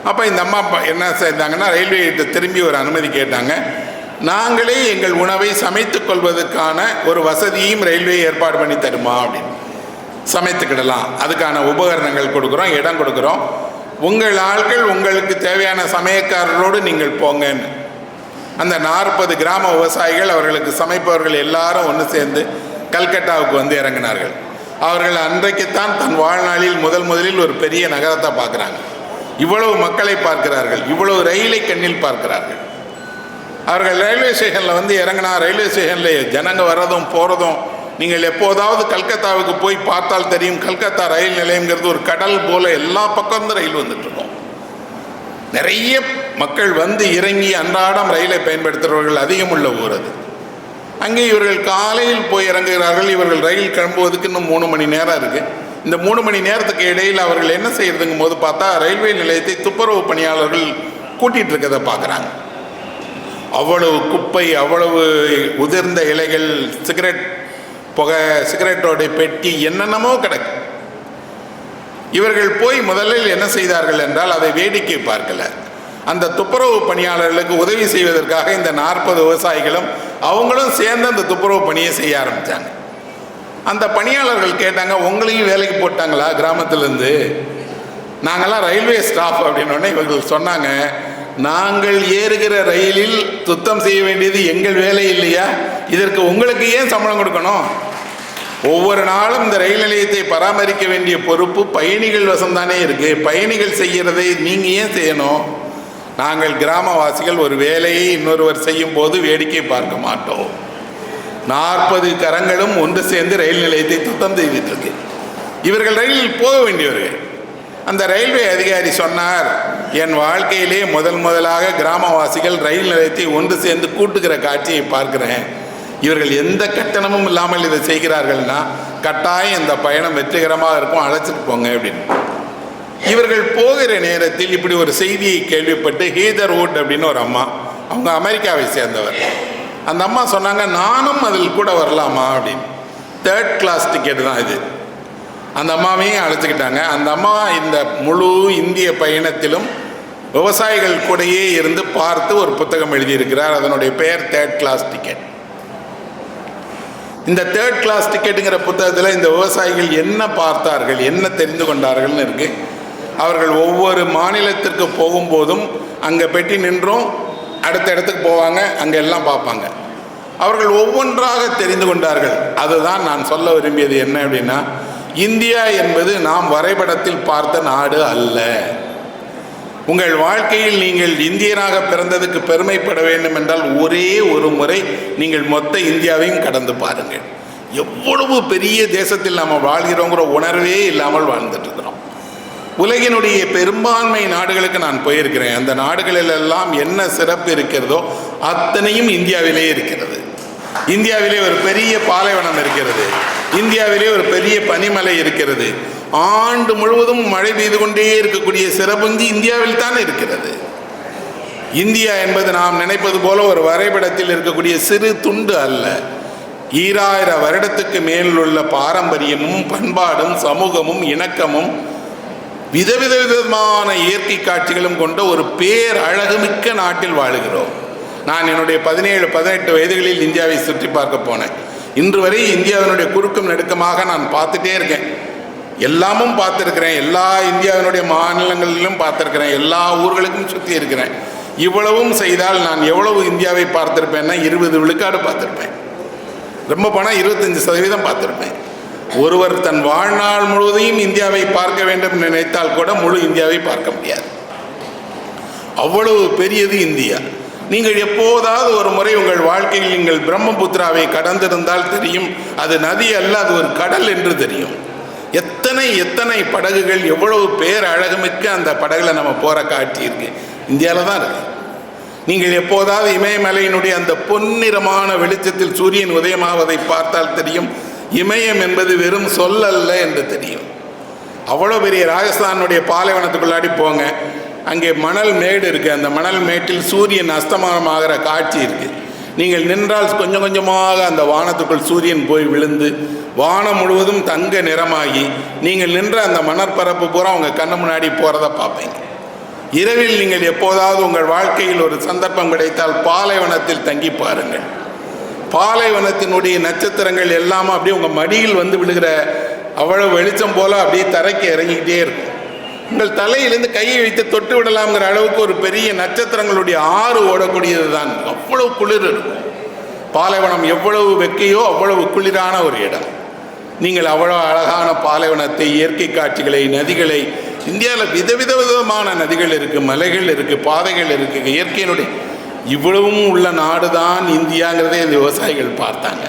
அப்போ இந்த அம்மா என்ன செய்தாங்கன்னா, ரயில்வே திரும்பி ஒரு அனுமதி கேட்டாங்க. நாங்களே எங்கள் உணவை சமைத்து கொள்வதற்கான ஒரு வசதியும் ரயில்வே ஏற்பாடு பண்ணி தருமா அப்படின்னு. சமைத்துக்கிடலாம், அதுக்கான உபகரணங்கள் கொடுக்குறோம், இடம் கொடுக்குறோம், உங்கள் ஆட்கள் உங்களுக்கு தேவையான சமயக்காரரோடு நீங்கள் போங்கன்னு. அந்த 40 கிராம விவசாயிகள் அவர்களுக்கு சமைப்பவர்கள் எல்லாரும் ஒன்று சேர்ந்து கல்கட்டாவுக்கு வந்து இறங்கினார்கள். அவர்கள் அன்றைக்குத்தான் தன் வாழ்நாளில் முதலில் ஒரு பெரிய நகரத்தை பார்க்குறாங்க. இவ்வளவு மக்களை பார்க்கிறார்கள், இவ்வளவு ரயிலை கண்ணில் பார்க்கிறார்கள். அவர்கள் ரயில்வே ஸ்டேஷனில் வந்து இறங்கினா, ரயில்வே ஸ்டேஷனில் ஜனங்க வர்றதும் போகிறதும் நீங்கள் எப்போதாவது கல்கத்தாவுக்கு போய் பார்த்தால் தெரியும். கல்கத்தா ரயில் நிலையங்கிறது ஒரு கடல் போல எல்லா பக்கமும் ரயில் வந்துட்டுருக்கோம். நிறைய மக்கள் வந்து இறங்கி அன்றாடம் ரயிலை பயன்படுத்துகிறவர்கள் அதிகம் உள்ள ஊர் அது. அங்கே இவர்கள் காலையில் போய் இறங்குகிறார்கள். இவர்கள் ரயில் கிளம்புவதற்கு இன்னும் 3 மணி நேரம் இருக்குது. இந்த 3 மணி நேரத்துக்கு இடையில் அவர்கள் என்ன செய்யறதுங்கும் போது பார்த்தா ரயில்வே நிலையத்தை துப்புரவு பணியாளர்கள் கூட்டிகிட்டு இருக்கிறத பார்க்குறாங்க. அவ்வளவு குப்பை, அவ்வளவு உதிர்ந்த இலைகள், சிகரெட் புகை, சிகரெட்டோடைய பெட்டி, என்னென்னமோ கிடக்கு. இவர்கள் போய் முதலில் என்ன செய்தார்கள் என்றால் அதை வேடிக்கை பார்க்கல. அந்த துப்புரவு பணியாளர்களுக்கு உதவி செய்வதற்காக இந்த 40 விவசாயிகளும் அவங்களும் சேர்ந்து அந்த துப்புரவு பணியை செய்ய ஆரம்பித்தாங்க. அந்த பணியாளர்கள் கேட்டாங்க, உங்களையும் வேலைக்கு போட்டாங்களா கிராமத்திலேருந்து? நாங்கள்லாம் ரயில்வே ஸ்டாஃப் அப்படின்னோடனே இவர்கள் சொன்னாங்க, நாங்கள் ஏறுகிற ரயிலில் சுத்தம் செய்ய வேண்டியது எங்கள் வேலை இல்லையா? இதற்கு உங்களுக்கு ஏன் சம்பளம் கொடுக்கணும்? ஒவ்வொரு நாளும் இந்த ரயில் நிலையத்தை பராமரிக்க வேண்டிய பொறுப்பு பயணிகள் வசம்தானே இருக்குது. பயணிகள் செய்கிறதை நீங்கள் ஏன் செய்யணும்? நாங்கள் கிராமவாசிகள் ஒரு வேலையை இன்னொருவர் செய்யும் போது வேடிக்கை பார்க்க மாட்டோம். 40 கரங்களும் ஒன்று சேர்ந்து ரயில் நிலையத்தை சுத்தம் செய்துட்டு இருக்கு. இவர்கள் ரயிலில் போக வேண்டியவர்கள். அந்த ரயில்வே அதிகாரி சொன்னார், என் வாழ்க்கையிலே முதலாக கிராமவாசிகள் ரயில் நிலையத்தை ஒன்று சேர்ந்து கூட்டுகிற காட்சியை பார்க்கிறேன். இவர்கள் எந்த கட்டணமும் இல்லாமல் இதை செய்கிறார்கள்னா கட்டாயம் இந்த பயணம் வெற்றிகரமாக இருக்கும், அழைச்சிட்டு போங்க அப்படின்னு. இவர்கள் போகிற நேரத்தில் இப்படி ஒரு செய்தியை கேள்விப்பட்டு ஹீதர்வுட் அப்படின்னு ஒரு அம்மா, அவங்க அமெரிக்காவை சேர்ந்தவர், அந்த அம்மா சொன்னாங்க, நானும் அதில் கூட வரலாமா அப்படின்னு. 3rd கிளாஸ் டிக்கெட் தான் இது. அந்த அம்மாவையும் அழைச்சிக்கிட்டாங்க. அந்த அம்மா இந்த முழு இந்திய பயணத்திலும் விவசாயிகள் கூடயே இருந்து பார்த்து ஒரு புத்தகம் எழுதியிருக்கிறார். அதனுடைய பெயர் 3rd கிளாஸ் டிக்கெட். இந்த 3rd கிளாஸ் டிக்கெட்டுங்கிற புத்தகத்தில் இந்த விவசாயிகள் என்ன பார்த்தார்கள், என்ன தெரிந்து கொண்டார்கள்னு இருக்கு. அவர்கள் ஒவ்வொரு மாநிலத்திற்கு போகும்போதும் அங்கே பெட்டி நின்றும் அடுத்த இடத்துக்கு போவாங்க, அங்கே எல்லாம் பார்ப்பாங்க. அவர்கள் ஒவ்வொன்றாக தெரிந்து கொண்டார்கள். அதுதான் நான் சொல்ல விரும்பியது என்ன அப்படின்னா, இந்தியா என்பது நாம் வரைபடத்தில் பார்த்த நாடு அல்ல. உங்கள் வாழ்க்கையில் நீங்கள் இந்தியனாக பிறந்ததுக்கு பெருமைப்பட வேண்டும் என்றால் ஒரே ஒரு முறை நீங்கள் மொத்த இந்தியாவையும் கடந்து பாருங்கள். எவ்வளவு பெரிய தேசத்தில் நாம் வாழ்கிறோங்கிற உணர்வே இல்லாமல் வாழ்ந்துட்டு இருக்கிறோம். உலகினுடைய பெரும்பான்மை நாடுகளுக்கு நான் போயிருக்கிறேன். அந்த நாடுகளிலெல்லாம் என்ன சிறப்பு இருக்கிறதோ அத்தனையும் இந்தியாவிலே இருக்கிறது. இந்தியாவிலே ஒரு பெரிய பாலைவனம் இருக்கிறது. இந்தியாவிலே ஒரு பெரிய பனிமலை இருக்கிறது. ஆண்டு முழுவதும் மழை பெய்து கொண்டே இருக்கக்கூடிய சிறப்புந்தி இந்தியாவில் தான் இருக்கிறது. இந்தியா என்பது நாம் நினைப்பது போல ஒரு வரைபடத்தில் இருக்கக்கூடிய சிறு துண்டு அல்ல. 2000 வருடத்துக்கு மேல் உள்ள பாரம்பரியமும் பண்பாடும் சமூகமும் இணக்கமும் விதவிதமான இயற்கை காட்சிகளும் கொண்ட ஒரு பேரழகுமிக்க நாட்டில் வாழுகிறோம். நான் என்னுடைய 17-18 வயதுகளில் இந்தியாவை சுற்றி பார்க்க போனேன். இன்று வரை இந்தியாவினுடைய குறுக்கும் நெடுக்கமாக நான் பார்த்துட்டே இருக்கேன். எல்லாமும் பார்த்துருக்கிறேன். எல்லா இந்தியாவினுடைய மாநிலங்களிலும் பார்த்துருக்கிறேன். எல்லா ஊர்களுக்கும் சுற்றி இருக்கிறேன். இவ்வளவும் செய்தால் நான் எவ்வளவு இந்தியாவை பார்த்துருப்பேன்னா 20 விழுக்காடு பார்த்துருப்பேன். ரொம்ப போனால் 25% பார்த்துருப்பேன். ஒருவர் தன் வாழ்நாள் முழுவதையும் இந்தியாவை பார்க்க வேண்டும் நினைத்தால் கூட முழு இந்தியாவை பார்க்க முடியாது. அவ்வளவு பெரியது இந்தியா. நீங்கள் எப்போதாவது ஒரு முறை உங்கள் வாழ்க்கையில் நீங்கள் பிரம்மபுத்திராவை கடந்திருந்தால் தெரியும், அது நதி அல்ல, அது ஒரு கடல் என்று தெரியும். எத்தனை எத்தனை படகுகள், எவ்வளவு பேர் அழகுமிக்க அந்த படகுல நம்ம போகிற காட்சி இருக்கு, இந்தியாவில் தான் இருக்கு. நீங்கள் எப்போதாவது இமயமலையினுடைய அந்த பொன்னிறமான வெளிச்சத்தில் சூரியன் உதயமாவதை பார்த்தால் தெரியும், இமயம் என்பது வெறும் சொல் அல்ல என்று தெரியும். அவ்வளோ பெரிய ராஜஸ்தானுடைய பாலைவனத்துக்குள்ளாடி போங்க, அங்கே மணல் மேடு இருக்குது. அந்த மணல் மேட்டில் சூரியன் அஸ்தமனமாகிற காட்சி இருக்குது. நீங்கள் நின்றால் கொஞ்சம் கொஞ்சமாக அந்த வானத்துக்குள் சூரியன் போய் விழுந்து வானம் முழுவதும் தங்க நிறமாகி நீங்கள் நின்ற அந்த மணற்பரப்பு பூரா உங்கள் கண்ணு முன்னாடி போகிறத பார்ப்பீங்க. இரவில் நீங்கள் எப்போதாவது உங்கள் வாழ்க்கையில் ஒரு சந்தர்ப்பம் கிடைத்தால் பாலைவனத்தில் தங்கி பாருங்கள். பாலைவனத்தினுடைய நட்சத்திரங்கள் எல்லாமே அப்படியே உங்கள் மடியில் வந்து விழுகிற அவ்வளோ வெளிச்சம் போல் அப்படியே தரைக்கு இறங்கிக்கிட்டே இருக்கும். உங்கள் தலையிலேருந்து கையை வைத்து தொட்டு விடலாம்ங்கிற அளவுக்கு ஒரு பெரிய நட்சத்திரங்களுடைய ஆறு ஓடக்கூடியது தான். அவ்வளவு குளிர் இருக்கும். பாலைவனம் எவ்வளவு வெக்கையோ அவ்வளவு குளிரான ஒரு இடம். நீங்கள் அவ்வளோ அழகான பாலைவனத்தை, இயற்கை காட்சிகளை, நதிகளை, இந்தியாவில் விதவிதமான நதிகள் இருக்குது, மலைகள் இருக்குது, பாதைகள் இருக்குது, இயற்கையினுடைய இவ்வளவும் உள்ள நாடு தான் இந்தியாங்கிறதே இந்த விவசாயிகள் பார்த்தாங்க.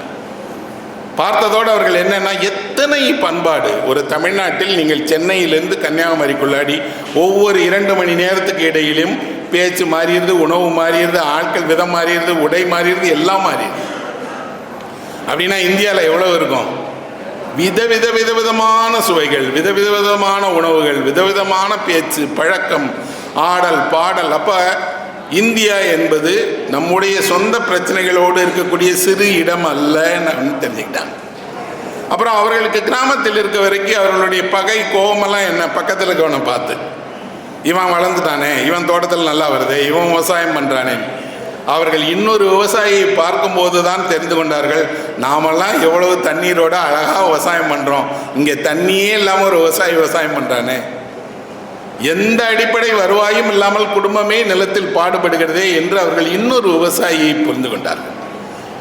பார்த்ததோடு அவர்கள் என்னென்னா, எத்தனை பண்பாடு. ஒரு தமிழ்நாட்டில் நீங்கள் சென்னையிலேருந்து கன்னியாகுமரிக்குள்ளாடி ஒவ்வொரு 2 மணி நேரத்துக்கு இடையிலும் பேச்சு மாறிடுது, உணவு மாறிடுது, ஆட்கள் விதம் மாறிடுது, உடை மாறிடுது, எல்லாம் மாறிடுது. அப்படின்னா இந்தியாவில் எவ்வளோ இருக்கும்? விதவிதமான சுவைகள், விதவிதமான உணவுகள், விதவிதமான பேச்சு பழக்கம், ஆடல் பாடல். அப்போ இந்தியா என்பது நம்முடைய சொந்த பிரச்சனைகளோடு இருக்கக்கூடிய சிறு இடம் அல்லன்னு தெரிஞ்சுக்கிட்டாங்க. அப்புறம் அவர்களுக்கு கிராமத்தில் இருக்க வரைக்கும் அவர்களுடைய பகை கோபமெல்லாம் என்ன, பக்கத்தில் இருக்கவனை பார்த்து இவன் வளர்ந்துட்டானே, இவன் தோட்டத்தில் நல்லா வருது, இவன் விவசாயம் பண்ணுறானே. அவர்கள் இன்னொரு விவசாயியை பார்க்கும்போது தான் தெரிந்து கொண்டார்கள், நாமெல்லாம் எவ்வளவு தண்ணீரோட அழகாக விவசாயம் பண்ணுறோம், இங்கே தண்ணியே இல்லாமல் ஒரு விவசாயம் பண்ணுறானே. எந்த அடிப்படை வருவாயும் இல்லாமல் குடும்பமே நிலத்தில் பாடுபடுகிறதே என்று அவர்கள் இன்னொரு விவசாயியை புரிந்து கொண்டார்கள்.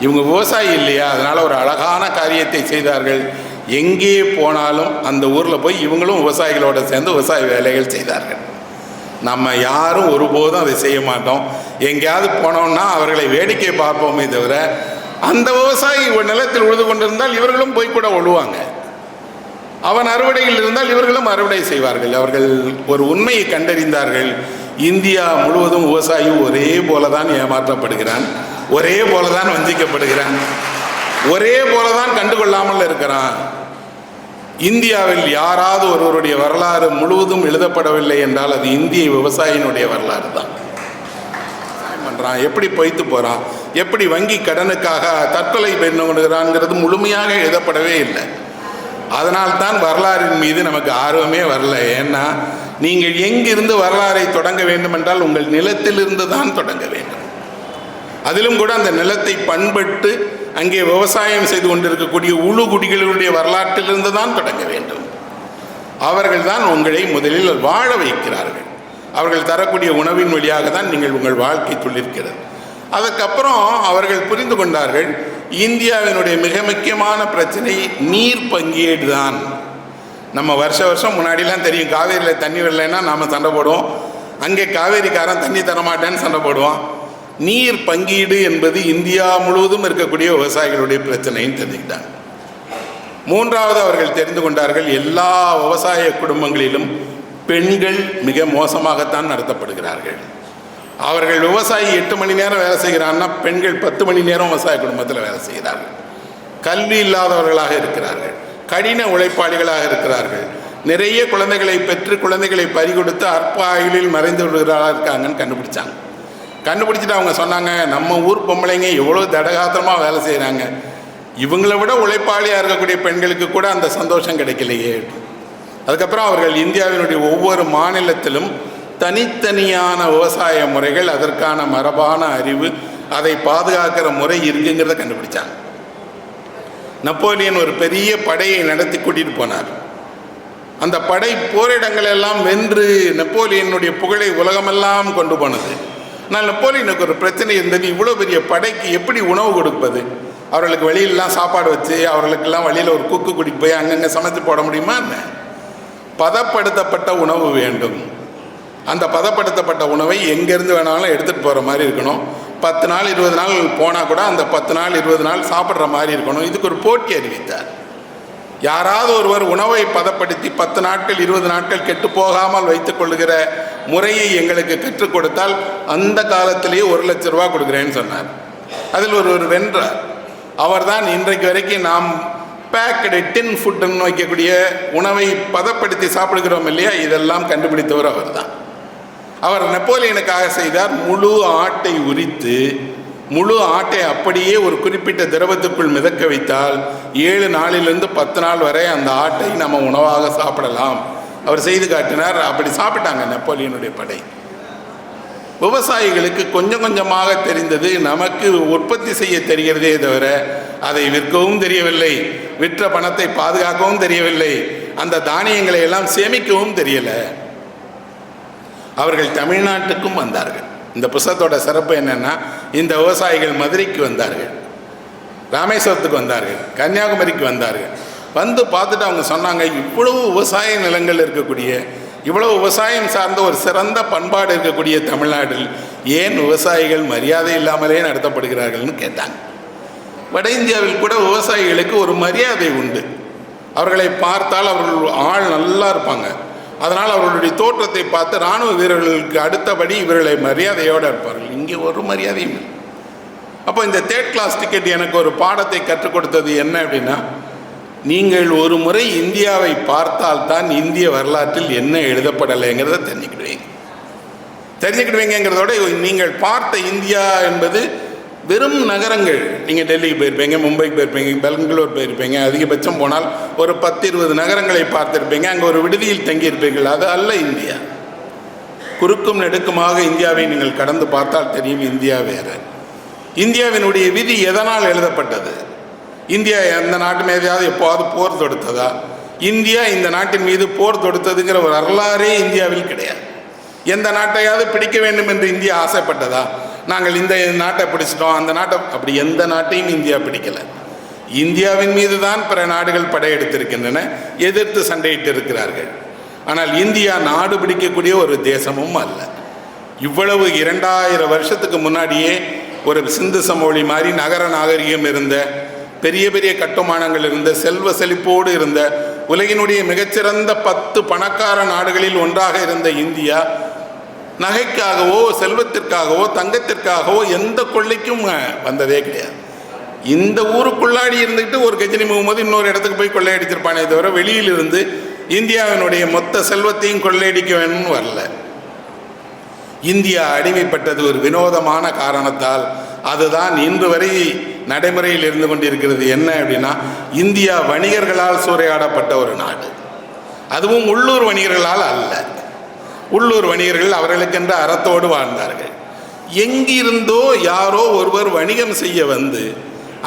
இவங்க விவசாயி இல்லையா, அதனால் ஒரு அழகான காரியத்தை செய்தார்கள். எங்கே போனாலும் அந்த ஊரில் போய் இவங்களும் விவசாயிகளோடு சேர்ந்து விவசாய வேலைகள் செய்தார்கள். நம்ம யாரும் ஒருபோதும் அதை செய்ய மாட்டோம். எங்கேயாவது போனோம்னா அவர்களை வேடிக்கை பார்ப்போமே தவிர, அந்த விவசாயி நிலத்தில் உழுது கொண்டிருந்தால் இவர்களும் போய் கூட உழுவாங்க. அவன் அறுவடையில் இருந்தால் இவர்களும் அறுவடை செய்வார்கள். அவர்கள் ஒரு உண்மையை கண்டறிந்தார்கள். இந்தியா முழுவதும் விவசாயி ஒரே போலதான் ஏமாற்றப்படுகிறான், ஒரே போலதான் வஞ்சிக்கப்படுகிறான், ஒரே போலதான் கண்டுகொள்ளாமல் இருக்கிறான். இந்தியாவில் யாராவது ஒருவருடைய வரலாறு முழுவதும் எழுதப்படவில்லை என்றால் அது இந்திய விவசாயினுடைய வரலாறு தான். பண்ணுறான், எப்படி பொய்த்து போகிறான், எப்படி வங்கி கடனுக்காக தற்கொலை பண்ணுகிறான்ங்கிறது முழுமையாக எழுதப்படவே இல்லை. அதனால்தான் வரலாறின் மீது நமக்கு ஆர்வமே வரல. ஏன்னா நீங்கள் எங்கிருந்து வரலாறை தொடங்க வேண்டும் என்றால் உங்கள் நிலத்திலிருந்து தான் தொடங்க வேண்டும். அதிலும் கூட அந்த நிலத்தை பண்பட்டு அங்கே விவசாயம் செய்து கொண்டிருக்கக்கூடிய உழுகுடிகளுடைய வரலாற்றிலிருந்து தான் தொடங்க வேண்டும். அவர்கள் தான் உங்களை முதலில் வாழ வைக்கிறார்கள். அவர்கள் தரக்கூடிய உணவின் வழியாக தான் நீங்கள் உங்கள் வாழ்க்கை துளிர்க்கிறது. அதுக்கப்புறம் அவர்கள் புரிந்து கொண்டார்கள், இந்தியாவினுடைய மிக முக்கியமான பிரச்சனை நீர் பங்கீடு தான். நம்ம வருஷம் முன்னாடிலாம் தெரியும், காவேரியில் தண்ணி வரலைன்னா நாம் சண்டை போடுவோம், அங்கே காவேரிக்காரன் தண்ணி தரமாட்டேன்னு சண்டை போடுவான். நீர் பங்கீடு என்பது இந்தியா முழுவதும் இருக்கக்கூடிய விவசாயிகளுடைய பிரச்சனைன்னு தெரிஞ்சுக்கிட்டாங்க. மூன்றாவது அவர்கள் தெரிந்து கொண்டார்கள், எல்லா விவசாய குடும்பங்களிலும் பெண்கள் மிக மோசமாகத்தான் நடத்தப்படுகிறார்கள். அவர்கள் விவசாயி 8 மணி நேரம் வேலை செய்கிறான்னா பெண்கள் 10 மணி நேரம் விவசாய குடும்பத்தில் வேலை செய்கிறார்கள். கல்வி இல்லாதவர்களாக இருக்கிறார்கள், கடின உழைப்பாளிகளாக இருக்கிறார்கள், நிறைய குழந்தைகளை பெற்று குழந்தைகளை பறிகொடுத்து அற்ப ஆயுளில் மறைந்து விடுகிறார்களாக இருக்காங்கன்னு கண்டுபிடிச்சிட்டு அவங்க சொன்னாங்க, நம்ம ஊர் பொம்பளைங்க எவ்வளோ தடகாத்திரமாக வேலை செய்கிறாங்க, இவங்களை விட உழைப்பாளியாக இருக்கக்கூடிய பெண்களுக்கு கூட அந்த சந்தோஷம் கிடைக்கலையே. அதுக்கப்புறம் அவர்கள் இந்தியாவினுடைய ஒவ்வொரு மாநிலத்திலும் தனித்தனியான விவசாய முறைகள், அதற்கான மரபான அறிவு, அதை பாதுகாக்கிற முறை இருக்குங்கிறத கண்டுபிடிச்சாங்க. நப்போலியன் ஒரு பெரிய படையை நடத்தி கூட்டிகிட்டு போனார். அந்த படை போரிடங்கள் எல்லாம் வென்று நப்போலியனுடைய புகழை உலகமெல்லாம் கொண்டு போனது. ஆனால் நப்போலியனுக்கு ஒரு பிரச்சனை இருந்தது, இவ்வளோ பெரிய படைக்கு எப்படி உணவு கொடுப்பது? அவர்களுக்கு வெளியிலலாம் சாப்பாடு வச்சு அவர்களுக்கெல்லாம் வழியில் ஒரு குக்கு கூட்டிகிட்டு போய் அங்கங்கே சமைத்து போட முடியுமா என்ன? பதப்படுத்தப்பட்ட உணவு வேண்டும். அந்த பதப்படுத்தப்பட்ட உணவை எங்கேருந்து வேணாலும் எடுத்துகிட்டு போகிற மாதிரி இருக்கணும். 10 நாள் 20 நாள் போனால் கூட அந்த 10 நாள் 20 நாள் சாப்பிட்ற மாதிரி இருக்கணும். இதுக்கு ஒரு போட்டி அறிவித்தார். யாராவது ஒருவர் உணவை பதப்படுத்தி 10 நாட்கள் 20 நாட்கள் கெட்டு போகாமல் வைத்துக் கொள்ளுகிற முறையை எங்களுக்கு கற்றுக் கொடுத்தால் அந்த காலத்திலேயே 1 லட்ச ரூபா கொடுக்குறேன்னு சொன்னார். அதில் ஒருவர் வென்றார். அவர் தான் இன்றைக்கு வரைக்கும் நாம் பேக்கடு டின் ஃபுட்டுன்னு வைக்கக்கூடிய உணவை பதப்படுத்தி சாப்பிடுகிறோம் இல்லையா, இதெல்லாம் கண்டுபிடித்தவர் அவர் தான். அவர் நெப்போலியனுக்காக செய்தார், முழு ஆட்டை உரித்து முழு ஆட்டை அப்படியே ஒரு குறிப்பிட்ட திரவத்துக்குள் மிதக்க வைத்தால் 7 நாளிலிருந்து 10 நாள் வரை அந்த ஆட்டை நம்ம உணவாக சாப்பிடலாம். அவர் செய்து காட்டினார். அப்படி சாப்பிட்டாங்க நெப்போலியனுடைய படை. விவசாயிகளுக்கு கொஞ்சம் கொஞ்சமாக தெரிந்தது, நமக்கு உற்பத்தி செய்ய தெரிகிறதே தவிர அதை விற்கவும் தெரியவில்லை, விற்ற பணத்தை பாதுகாக்கவும் தெரியவில்லை, அந்த தானியங்களை எல்லாம் சேமிக்கவும் தெரியலை. அவர்கள் தமிழ்நாட்டுக்கும் வந்தார்கள். இந்த புத்தகத்தோட சிறப்பு என்னென்னா, இந்த விவசாயிகள் மதுரைக்கு வந்தார்கள், ராமேஸ்வரத்துக்கு வந்தார்கள், கன்னியாகுமரிக்கு வந்தார்கள். வந்து பார்த்துட்டு அவங்க சொன்னாங்க, இவ்வளவு விவசாய நிலங்கள் இருக்கக்கூடிய, இவ்வளவு விவசாயம் சார்ந்த ஒரு சிறந்த பண்பாடு இருக்கக்கூடிய தமிழ்நாட்டில் ஏன் விவசாயிகள் மரியாதை இல்லாமலே நடத்தப்படுகிறார்கள்னு கேட்டாங்க. வட இந்தியாவில் கூட விவசாயிகளுக்கு ஒரு மரியாதை உண்டு. அவர்களை பார்த்தால் அவர்கள் ஆள் நல்லா இருப்பாங்க. அதனால் அவர்களுடைய தோற்றத்தை பார்த்து இராணுவ வீரர்களுக்கு அடுத்தபடி இவர்களை மரியாதையோடு இருப்பார்கள். இங்கே ஒரு மரியாதையும் இல்லை. அப்போ இந்த தேர்ட் கிளாஸ் டிக்கெட் எனக்கு ஒரு பாடத்தை கற்றுக் கொடுத்தது என்ன அப்படின்னா, நீங்கள் ஒரு முறை இந்தியாவை பார்த்தால்தான் இந்திய வரலாற்றில் என்ன எழுதப்படலைங்கிறத தெரிஞ்சுக்கிடுவீங்கிறதோட நீங்கள் பார்த்த இந்தியா என்பது வெறும் நகரங்கள். நீங்கள் டெல்லிக்கு போயிருப்பீங்க, மும்பைக்கு போயிருப்பீங்க, பெங்களூர் போயிருப்பீங்க, அதிகபட்சம் போனால் ஒரு 10-20 நகரங்களை பார்த்துருப்பீங்க, அங்கே ஒரு விடுதியில் தங்கியிருப்பீர்கள். அது அல்ல இந்தியா. குறுக்கும் நெடுக்குமாக இந்தியாவை நீங்கள் கடந்து பார்த்தால் தெரியும் இந்தியா வேறு. இந்தியாவினுடைய விதி எதனால் எழுதப்பட்டது? இந்தியா எந்த நாட்டு மீதாவது எப்போது போர் தொடுத்ததா? இந்தியா இந்த நாட்டின் மீது போர் தொடுத்ததுங்கிற ஒரு வரலாறே இந்தியாவில் கிடையாது. எந்த நாட்டையாவது பிடிக்க வேண்டும் என்று இந்தியா ஆசைப்பட்டதா? நாங்கள் இந்த நாட்டை பிடிச்சிட்டோம், அந்த நாட்டை, அப்படி எந்த நாட்டையும் இந்தியா பிடிக்கலை. இந்தியாவின் மீது தான் பிற நாடுகள் படையெடுத்திருக்கின்றன, எதிர்த்து சண்டையிட்டு இருக்கிறார்கள். ஆனால் இந்தியா நாடு பிடிக்கக்கூடிய ஒரு தேசமும் அல்ல. இவ்வளவு 2000 வருஷத்துக்கு முன்னாடியே ஒரு சிந்து சமவெளி மாதிரி நகர நாகரிகம் இருந்த, பெரிய பெரிய கட்டுமானங்கள் இருந்த, செல்வ செழிப்போடு இருந்த, உலகினுடைய மிகச்சிறந்த 10 பணக்கார நாடுகளில் ஒன்றாக இருந்த இந்தியா நகைக்காகவோ செல்வத்திற்காகவோ தங்கத்திற்காகவோ எந்த கொள்ளைக்கும் வந்ததே கிடையாது. இந்த ஊருக்குள்ளாடி இருந்துக்கிட்டு ஒரு கஜினி போகும்போது இன்னொரு இடத்துக்கு போய் கொள்ளையடிச்சிருப்பானே தவிர வெளியிலிருந்து இந்தியாவினுடைய மொத்த செல்வத்தையும் கொள்ளையடிக்க வேணும்னு வரல. இந்தியா அடிமைப்பட்டது ஒரு வினோதமான காரணத்தால். அதுதான் இன்று வரை நடைமுறையில் இருந்து கொண்டிருக்கிறது. என்ன அப்படின்னா, இந்தியா வணிகர்களால் சூறையாடப்பட்ட ஒரு நாடு. அதுவும் உள்ளூர் வணிகர்களால் அல்ல. உள்ளூர் வணிகர்கள் அவர்களுக்கென்ற அறத்தோடு வாழ்ந்தார்கள். எங்கிருந்தோ யாரோ ஒருவர் வணிகம் செய்ய வந்து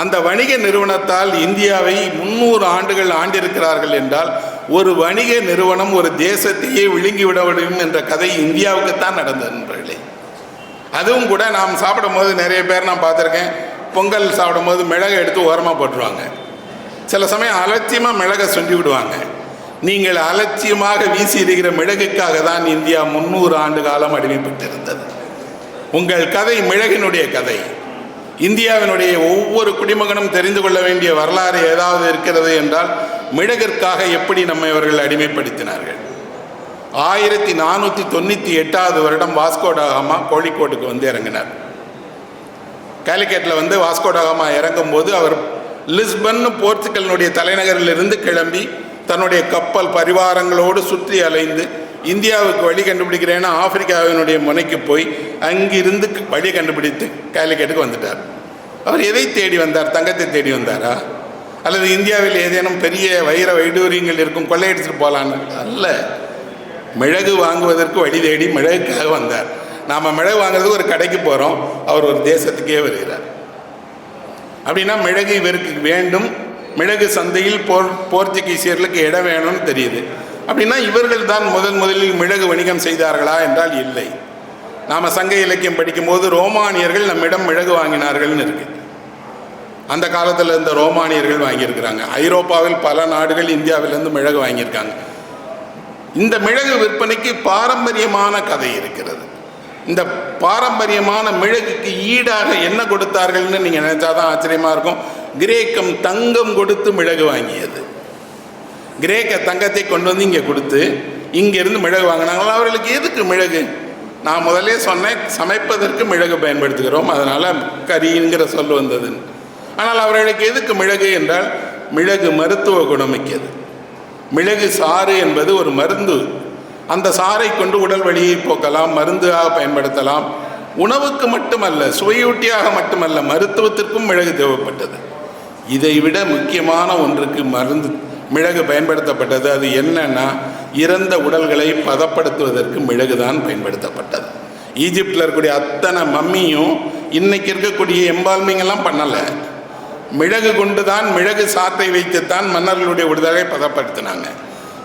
அந்த வணிக நிறுவனத்தால் இந்தியாவை 300 ஆண்டுகள் ஆண்டிருக்கிறார்கள் என்றால், ஒரு வணிக நிறுவனம் ஒரு தேசத்தையே விழுங்கிவிட முடியும் என்ற கதை இந்தியாவுக்குத்தான் நடந்தது நண்பர்களே. அதுவும் கூட நாம் சாப்பிடும் போது நிறைய பேர் நான் பார்த்துருக்கேன், பொங்கல் சாப்பிடும் போது மிளகை எடுத்து ஓரமாக போட்டுருவாங்க. சில சமயம் அலட்சியமாக மிளகை சுண்டி விடுவாங்க. நீங்கள் அலட்சியமாக வீசி இருக்கிற மிளகுக்காக தான் இந்தியா 300 ஆண்டு காலம் அடிமைப்பட்டிருந்தது. உங்கள் கதை மிளகினுடைய கதை. இந்தியாவினுடைய ஒவ்வொரு குடிமகனும் தெரிந்து கொள்ள வேண்டிய வரலாறு ஏதாவது இருக்கிறது என்றால், மிளகிற்காக எப்படி நம்மை அவர்கள் அடிமைப்படுத்தினார்கள். 1498 வருடம் வாஸ்கோடகாமா கோழிக்கோட்டுக்கு வந்து இறங்கினார். கேலிக்கட்டில் வந்து வாஸ்கோடகாமா இறங்கும் போது அவர் லிஸ்பன் போர்ச்சுகலினுடைய தலைநகரிலிருந்து கிளம்பி தன்னுடைய கப்பல் பரிவாரங்களோடு சுற்றி அலைந்து இந்தியாவுக்கு வழி கண்டுபிடிக்கிறேன்னா ஆப்பிரிக்காவினுடைய முனைக்கு போய் அங்கிருந்து வழி கண்டுபிடித்து கேலிக்கட்டுக்கு வந்துட்டார். அவர் எதை தேடி வந்தார்? தங்கத்தை தேடி வந்தாரா? அல்லது இந்தியாவில் ஏதேனும் பெரிய வைர வைடூரியங்கள் இருக்கும் கொள்ளையடிச்சிட்டு போகலான்னு அல்ல. மிளகு வாங்குவதற்கு வழி தேடி மிளகுக்காக வந்தார். நாம் மிளகு வாங்குறதுக்கு ஒரு கடைக்கு போகிறோம், அவர் ஒரு தேசத்துக்கே வருகிறார். அப்படின்னா மிளகு இவருக்கு வேண்டும். மிளகு சந்தையில் போர்ச்சுகீசியர்களுக்கு இடம் வேணும்னு தெரியுது. அப்படின்னா இவர்கள் தான் முதலில் மிளகு வணிகம் செய்தார்களா என்றால் இல்லை. நாம் சங்க இலக்கியம் படிக்கும்போது ரோமானியர்கள் நம்மிடம் மிளகு வாங்கினார்கள்னு இருக்கு. அந்த காலத்தில் இந்த ரோமானியர்கள் வாங்கியிருக்கிறாங்க. ஐரோப்பாவில் பல நாடுகள் இந்தியாவிலேருந்து மிளகு வாங்கியிருக்காங்க. இந்த மிளகு விற்பனைக்கு பாரம்பரியமான கதை இருக்கிறது. இந்த பாரம்பரியமான மிளகுக்கு ஈடாக என்ன கொடுத்தார்கள்னு நீங்கள் நினைச்சாதான் ஆச்சரியமாக இருக்கும். கிரேக்கம் தங்கம் கொடுத்து மிளகு வாங்கியது. கிரேக்க தங்கத்தை கொண்டு வந்து இங்கே கொடுத்து இங்கேருந்து மிளகு வாங்கினாங்களா? அவர்களுக்கு எதுக்கு மிளகு? நான் முதலே சொன்னேன், சமைப்பதற்கு மிளகு பயன்படுத்துகிறோம், அதனால் கறிங்கிற சொல் வந்தது. ஆனால் அவர்களுக்கு எதுக்கு மிளகு என்றால், மிளகு மருத்துவ குணமிக்கது. மிளகு சாறு என்பது ஒரு மருந்து. அந்த சாறை கொண்டு உடல் வலியை போக்கலாம், மருந்தாக பயன்படுத்தலாம். உணவுக்கு மட்டுமல்ல, சுவையூட்டியாக மட்டுமல்ல, மருத்துவத்திற்கும் மிளகு தேவைப்பட்டது. இதைவிட முக்கியமான ஒன்றுக்கு மிளகு பயன்படுத்தப்பட்டது. அது என்னன்னா, இறந்த உடல்களை பதப்படுத்துவதற்கு மிளகுதான் பயன்படுத்தப்பட்டது. ஈஜிப்டில் இருக்கக்கூடிய அத்தனை மம்மியும் இன்னைக்கு இருக்கக்கூடிய எம்பால்மிங்கெல்லாம் பண்ணலை. மிளகு கொண்டு தான், மிளகு சாற்றை வைத்துத்தான் மன்னர்களுடைய விடுதலை பதப்படுத்தினாங்க.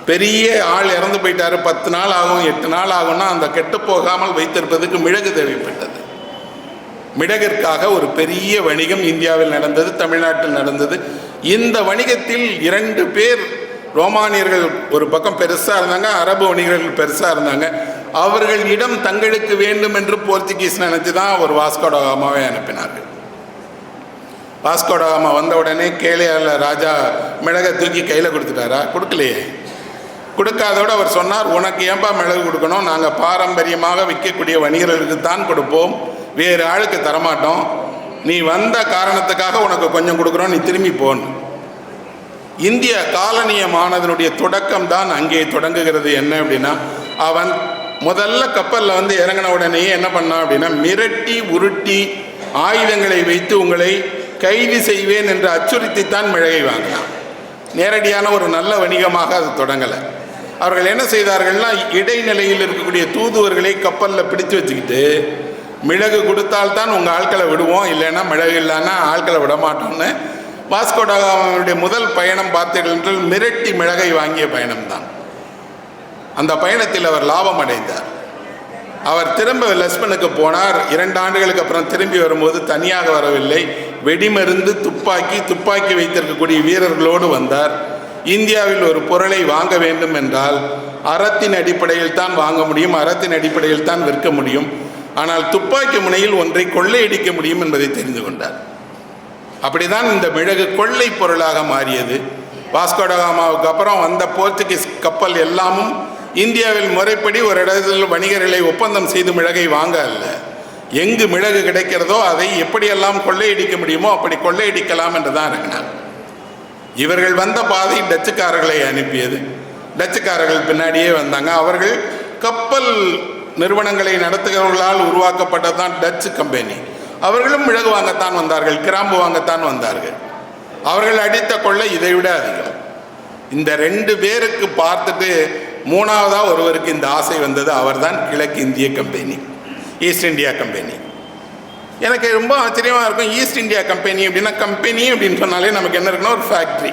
பெரிய ஆள் இறந்து போயிட்டாரு, 10 நாள் ஆகும் 8 நாள் ஆகும்னா அந்த கெட்டு போகாமல் வைத்திருப்பதுக்கு மிளகு தேவைப்பட்டது. மிளகிற்காக ஒரு பெரிய வணிகம் இந்தியாவில் நடந்தது, தமிழ்நாட்டில் நடந்தது. இந்த வணிகத்தில் 2 பேர் ரோமானியர்கள் ஒரு பக்கம் பெருசாக இருந்தாங்க, அரபு வணிகர்கள் பெருசாக இருந்தாங்க. அவர்கள் இடம் தங்களுக்கு வேண்டும் என்று போர்ச்சுகீஸ் நினைச்சு தான் ஒரு வாஸ்கோடகாமாவை அனுப்பினார்கள். வாஸ்கோடகாமா வந்த உடனே கேளையால ராஜா மிளகை தூக்கி கையில் கொடுத்துட்டாரா? கொடுக்கலையே. கொடுக்காதோடு அவர் சொன்னார், உனக்கு ஏன்பா மிளகு கொடுக்கணும்? நாங்கள் பாரம்பரியமாக விற்கக்கூடிய வணிகர்களுக்கு தான் கொடுப்போம், வேறு ஆளுக்கு தரமாட்டோம். நீ வந்த காரணத்துக்காக உனக்கு கொஞ்சம் கொடுக்குறோம், நீ திரும்பி போன்னு. இந்திய காலனியமானதனுடைய தொடக்கம் தான் அங்கே தொடங்குகிறது. என்ன அப்படின்னா, அவன் முதல்ல கப்பலில் வந்து இறங்கின உடனேயே என்ன பண்ணான் அப்படின்னா, மிரட்டி உருட்டி ஆயுதங்களை வைத்து உங்களை கைது செய்வேன் என்று அச்சுறுத்தித்தான் மிளகை வாங்கினான். நேரடியான ஒரு நல்ல வணிகமாக அது தொடங்கலை. அவர்கள் என்ன செய்தார்கள்னா, இடைநிலையில் இருக்கக்கூடிய தூதுவர்களை கப்பலில் பிடித்து வச்சுக்கிட்டு, மிளகு கொடுத்தால்தான் உங்கள் ஆட்களை விடுவோம், இல்லைன்னா மிளகு இல்லைன்னா ஆட்களை விட மாட்டோம்னு. வாஸ்கோ ட காமாவுடைய முதல் பயணம் பார்த்தீர்கள் என்றால் மிரட்டி மிளகை வாங்கிய பயணம்தான். அந்த பயணத்தில் அவர் லாபம் அடைந்தார். அவர் திரும்ப லெஸ்பனுக்கு போனார். 2 ஆண்டுகளுக்கு அப்புறம் திரும்பி வரும்போது தனியாக வரவில்லை, வெடிமருந்து துப்பாக்கி வைத்திருக்கக்கூடிய வீரர்களோடு வந்தார். இந்தியாவில் ஒரு பொருளை வாங்க வேண்டும் என்றால் அறத்தின் அடிப்படையில் தான் வாங்க முடியும், அறத்தின் அடிப்படையில் தான் விற்க முடியும். ஆனால் துப்பாக்கி முனையில் ஒன்றை கொள்ளையடிக்க முடியும் என்பதை தெரிந்து கொண்டார். அப்படிதான் இந்த மிளகு கொள்ளை பொருளாக மாறியது. வாஸ்கோ ட காமாவுக்கு அப்புறம் வந்த போர்ச்சுகீஸ் கப்பல் எல்லாமும் இந்தியாவில் முறைப்படி ஒரு இடத்தில் வணிகர்களை ஒப்பந்தம் செய்து மிளகை வாங்க அல்ல, எங்கு மிளகு கிடைக்கிறதோ அதை எப்படியெல்லாம் கொள்ளையடிக்க முடியுமோ அப்படி கொள்ளையடிக்கலாம் என்று தான் இறங்கினார். இவர்கள் வந்த பாதை டச்சுக்காரர்களை அனுப்பியது. டச்சுக்காரர்கள் பின்னாடியே வந்தாங்க. அவர்கள் கப்பல் நிறுவனங்களை நடத்துகிறவர்களால் உருவாக்கப்பட்டதான் டச்சு கம்பெனி. அவர்களும் மிளகு வாங்கத்தான் வந்தார்கள், கிராம்பு வாங்கத்தான் வந்தார்கள். அவர்கள் அடித்த கொள்ளை இதை விட அதிகம். இந்த 2 பேருக்கு பார்த்துட்டு 3ஆவதாக ஒருவருக்கு இந்த ஆசை வந்தது. அவர்தான் கிழக்கு இந்திய கம்பெனி, ஈஸ்ட் இந்தியா கம்பெனி. எனக்கு ரொம்ப ஆச்சரியமாக இருக்கும். ஈஸ்ட் இந்தியா கம்பெனி அப்படின்னா, கம்பெனி அப்படின்னு சொன்னாலே நமக்கு என்ன இருக்குன்னா ஒரு ஃபேக்ட்ரி.